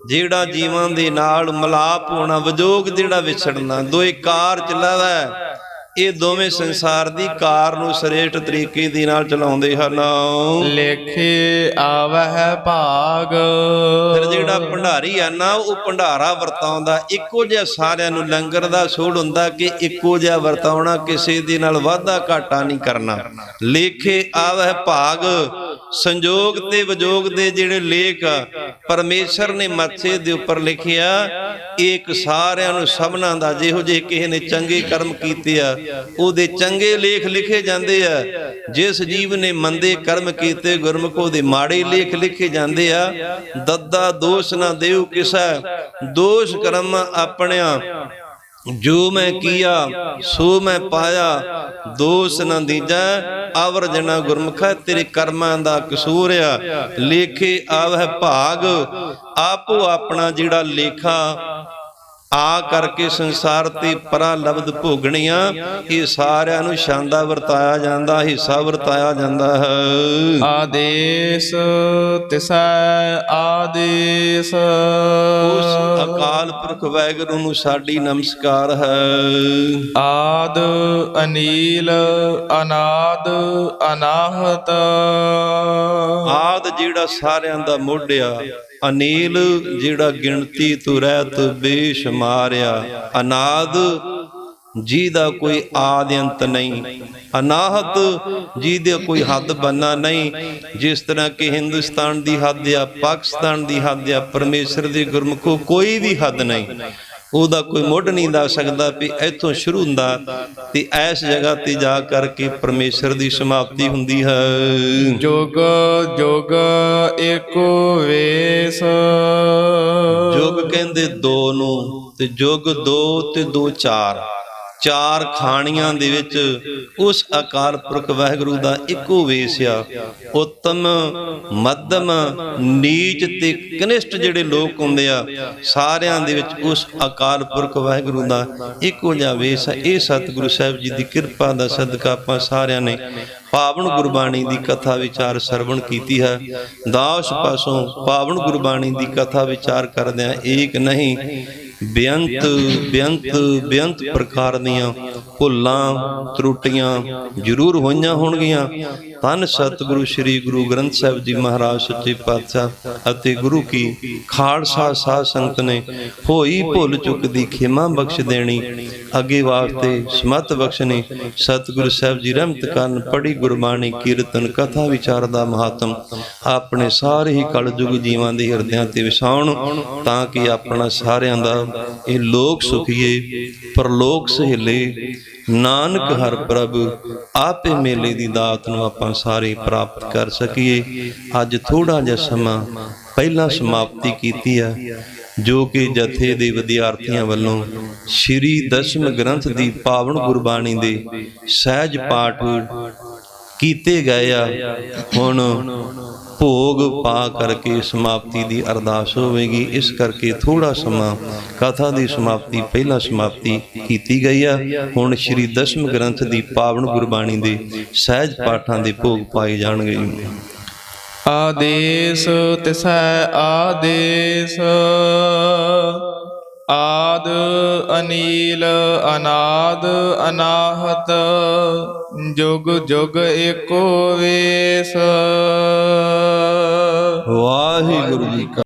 ਜਿਹੜਾ ਜੀਵਾਂ ਦੇ ਨਾਲ ਮਿਲਾਪ ਹੋਣਾ, ਵਿਜੋਗ ਜਿਹੜਾ ਵਿਛੜਨਾ, ਦੋਏ ਕਾਰ ਚੱਲਦਾ। ਇਹ ਦੋਵੇਂ ਸੰਸਾਰ ਦੀ ਕਾਰ ਨੂੰ ਸ੍ਰੇਸ਼ਟ ਤਰੀਕੇ ਦੇ ਨਾਲ ਚਲਾਉਂਦੇ ਹਨ। ਲੇਖੇ ਆਵਹਿ ਭਾਗ। ਫਿਰ ਜਿਹੜਾ ਭੰਡਾਰੀ ਆ ਨਾ ਉਹ ਭੰਡਾਰਾ ਵਰਤਾਉਂਦਾ, ਇੱਕੋ ਜਿਹਾ ਸਾਰਿਆਂ ਨੂੰ ਲੰਗਰ ਦਾ ਸੋੜ ਹੁੰਦਾ ਕਿ ਇੱਕੋ ਜਿਹਾ ਵਰਤਾਉਣਾ, ਕਿਸੇ ਦੇ ਨਾਲ ਵਾਧਾ ਘਾਟਾ ਨਹੀਂ ਕਰਨਾ। ਲੇਖੇ ਆਵਹਿ ਭਾਗ। ਸੰਜੋਗ ਤੇ ਵਿਜੋਗ ਦੇ ਜਿਹੜੇ ਲੇਖ ਪਰਮੇਸ਼ਰ ਨੇ ਮੱਥੇ ਦੇ ਉੱਪਰ ਲਿਖਿਆ, ਇੱਕ ਸਾਰਿਆਂ ਨੂੰ ਸਭਨਾਂ ਦਾ, ਜਿਹੋ ਜਿਹੇ ਕਿਸੇ ਨੇ ਚੰਗੇ ਕਰਮ ਕੀਤੇ ਆ ਉਹਦੇ ਚੰਗੇ ਲੇਖ ਲਿਖੇ ਜਾਂਦੇ ਆ। ਜਿਸ ਜੀਵ ਨੇ ਮੰਦੇ ਕਰਮ ਕੀਤੇ ਗੁਰਮੁਖੋ ਦੇ ਮਾੜੇ ਲੇਖ ਲਿਖੇ ਜਾਂਦੇ ਆ। ਦੱਦਾ ਦੋਸ਼ ਨਾ ਦੇਉ ਕਿਸੈ, ਦੋਸ਼ ਕਰਮ ਆਪਣਿਆ ਜੋ ਮੈਂ ਕੀਆ ਸੋ ਮੈਂ ਪਾਇਆ, ਦੋਸ ਨਾ ਦੀਜੈ ਆਵਰ ਜਨਾ ਗੁਰਮੁਖਾ। ਤੇਰੇ ਕਰਮਾਂ ਦਾ ਕਸੂਰ ਆ, ਲੇਖੇ ਆਵਹਿ ਭਾਗ। ਆਪੋ ਆਪਣਾ ਜਿਹੜਾ ਲੇਖਾ ਆ ਕਰਕੇ ਸੰਸਾਰ ਤੇ ਪਰਾ ਲਬਦ ਭੋਗਣੀਆਂ, ਇਹ ਸਾਰਿਆਂ ਨੂੰ ਛਾਂਦਾ ਵਰਤਾਇਆ ਜਾਂਦਾ, ਹਿੱਸਾ ਵਰਤਾਇਆ ਜਾਂਦਾ ਹੈ। ਆਦੇਸ ਤਿਸੈ ਆਦੇਸ। ਉਸ ਅਕਾਲ ਪੁਰਖ ਵਾਹਿਗੁਰੂ ਨੂੰ ਸਾਡੀ ਨਮਸਕਾਰ ਹੈ। ਆਦ ਅਨੀਲ ਅਨਾਦ ਅਨਾਹਤ। ਆਦ ਜਿਹੜਾ ਸਾਰਿਆਂ ਦਾ ਮੋਢਿਆ, ਅਨੀਲ ਜਿਹੜਾ ਗਿਣਤੀ ਤੋਂ ਰਹਿਤ ਬੇਸ਼ੁਮਾਰਿਆ, ਅਨਾਦ ਜਿਹਦਾ ਕੋਈ ਆਦਿ ਅੰਤ ਨਹੀਂ, ਅਨਾਹਤ ਜਿਹਦੇ ਕੋਈ ਹੱਦ ਬੰਨਾ ਨਹੀਂ। ਜਿਸ ਤਰ੍ਹਾਂ ਕਿ ਹਿੰਦੁਸਤਾਨ ਦੀ ਹੱਦ ਆ, ਪਾਕਿਸਤਾਨ ਦੀ ਹੱਦ ਆ, ਪਰਮੇਸ਼ਰ ਦੀ ਗੁਰਮੁਖੋ ਕੋਈ ਵੀ ਹੱਦ ਨਹੀਂ, ਉਹਦਾ ਕੋਈ ਮੁੱਢ ਨਹੀਂ ਦੱਸ ਸਕਦਾ ਵੀ ਇੱਥੋਂ ਸ਼ੁਰੂ ਹੁੰਦਾ ਤੇ ਇਸ ਜਗ੍ਹਾ ਤੇ ਜਾ ਕਰਕੇ ਪਰਮੇਸ਼ਰ ਦੀ ਸਮਾਪਤੀ ਹੁੰਦੀ ਹੈ। ਜੁਗ ਜੁਗ ਏਕੋ ਵੇਸ। ਜੁਗ ਕਹਿੰਦੇ ਦੋ ਨੂੰ, ਤੇ ਜੁਗ ਦੋ ਤੇ ਦੋ ਚਾਰ, ਚਾਰ ਖਾਣੀਆਂ ਦੇ ਵਿੱਚ ਉਸ ਅਕਾਲ ਪੁਰਖ ਵਾਹਿਗੁਰੂ ਦਾ ਇੱਕੋ ਵੇਸ ਆ। ਉੱਤਮ ਮੱਧਮ ਨੀਚ ਤੇ ਕਨਿਸ਼ਟ ਜਿਹੜੇ ਲੋਕ ਹੁੰਦੇ ਆ, ਸਾਰਿਆਂ ਦੇ ਵਿੱਚ ਉਸ ਅਕਾਲ ਪੁਰਖ ਵਾਹਿਗੁਰੂ ਦਾ ਇੱਕੋ ਜਿਹਾ ਵੇਸ ਆ। ਇਹ ਸਤਿਗੁਰੂ ਸਾਹਿਬ ਜੀ ਦੀ ਕਿਰਪਾ ਦਾ ਸਦਕਾ ਆਪਾਂ ਸਾਰਿਆਂ ਨੇ ਪਾਵਨ ਗੁਰਬਾਣੀ ਦੀ ਕਥਾ ਵਿਚਾਰ ਸਰਵਣ ਕੀਤੀ ਹੈ। ਦਾਸ ਪਾਸੋਂ ਪਾਵਨ ਗੁਰਬਾਣੀ ਦੀ ਕਥਾ ਵਿਚਾਰ ਕਰਦਿਆਂ ਏਕ ਨਹੀਂ ਬੇਅੰਤ ਬੇਅੰਤ ਬੇਅੰਤ ਪ੍ਰਕਾਰ ਦੀਆਂ ਭੁੱਲਾਂ ਤਰੁੱਟੀਆਂ ਜ਼ਰੂਰ ਹੋਈਆਂ ਹੋਣਗੀਆਂ। ਧੰਨ ਸਤਿਗੁਰੂ ਸ੍ਰੀ ਗੁਰੂ ਗ੍ਰੰਥ ਸਾਹਿਬ ਜੀ ਮਹਾਰਾਜ ਸੱਚੇ ਪਾਤਸ਼ਾਹ ਅਤੇ ਗੁਰੂ ਕੀ ਖਾਲਸਾ ਸਾਧ ਸੰਗਤ ਨੇ ਹੋਈ ਭੁੱਲ ਚੁੱਕ ਦੀ ਖਿਮਾ ਬਖਸ਼ ਦੇਣੀ, ਅੱਗੇ ਵਾਸਤੇ ਸਮਤ ਬਖਸ਼ਣੀ। ਸਤਿਗੁਰੂ ਸਾਹਿਬ ਜੀ ਰਹਿਮਤ ਕਰਨ ਪੜੀ ਗੁਰਬਾਣੀ ਕੀਰਤਨ ਕਥਾ ਵਿਚਾਰ ਦਾ ਮਹਾਤਮ ਆਪਣੇ ਸਾਰੇ ਹੀ ਕਲਯੁਗ ਜੀਵਾਂ ਦੇ ਹਿਰਦਿਆਂ ਤੇ ਵਸਾਉਣ, ਤਾਂ ਕਿ ਆਪਣਾ ਸਾਰਿਆਂ ਦਾ ਇਹ ਲੋਕ ਸੁਖੀਏ ਪਰਲੋਕ ਸਹੇਲੇ। ਨਾਨਕ ਹਰ ਪ੍ਰਭ ਆਪੇ ਮੇਲੇ ਦੀ ਦਾਤ ਨੂੰ ਆਪਾਂ ਸਾਰੇ ਪ੍ਰਾਪਤ ਕਰ ਸਕੀਏ। ਅੱਜ ਥੋੜਾ ਜਿਹਾ ਸਮਾਂ ਪਹਿਲਾਂ ਸਮਾਪਤੀ ਕੀਤੀ ਹੈ, ਜੋ ਕਿ ਜਥੇ ਦੇ ਵਿਦਿਆਰਥੀਆਂ ਵੱਲੋਂ ਸ਼੍ਰੀ ਦਸਮ ਗ੍ਰੰਥ ਦੀ ਪਾਵਨ ਗੁਰਬਾਣੀ ਦੇ ਸਹਿਜ ਪਾਠ ਕੀਤੇ ਗਏ ਆ। ਹੁਣ ਭੋਗ ਪਾ ਕਰਕੇ ਸਮਾਪਤੀ ਦੀ ਅਰਦਾਸ ਹੋਵੇਗੀ, ਇਸ ਕਰਕੇ ਥੋੜਾ ਸਮਾਂ ਕਥਾ ਦੀ ਸਮਾਪਤੀ ਪਹਿਲਾਂ ਸਮਾਪਤੀ ਕੀਤੀ ਗਈ ਆ। ਹੁਣ ਸ਼੍ਰੀ ਦਸਮ ਗ੍ਰੰਥ ਦੀ ਪਾਵਨ ਗੁਰਬਾਣੀ ਦੇ ਸਹਿਜ ਪਾਠਾਂ ਦੇ ਭੋਗ ਪਾਏ ਜਾਣਗੇ। ਆਦੇਸ ਤਿਸੈ ਆਦੇਸ। ਆਦ ਅਨੀਲ ਅਨਾਦ ਅਨਾਹਤ। ਜੁਗ ਜੁਗ ਏਕੋ ਵੇਸ। ਵਾਹਿਗੁਰੂ ਜੀ ਕਾ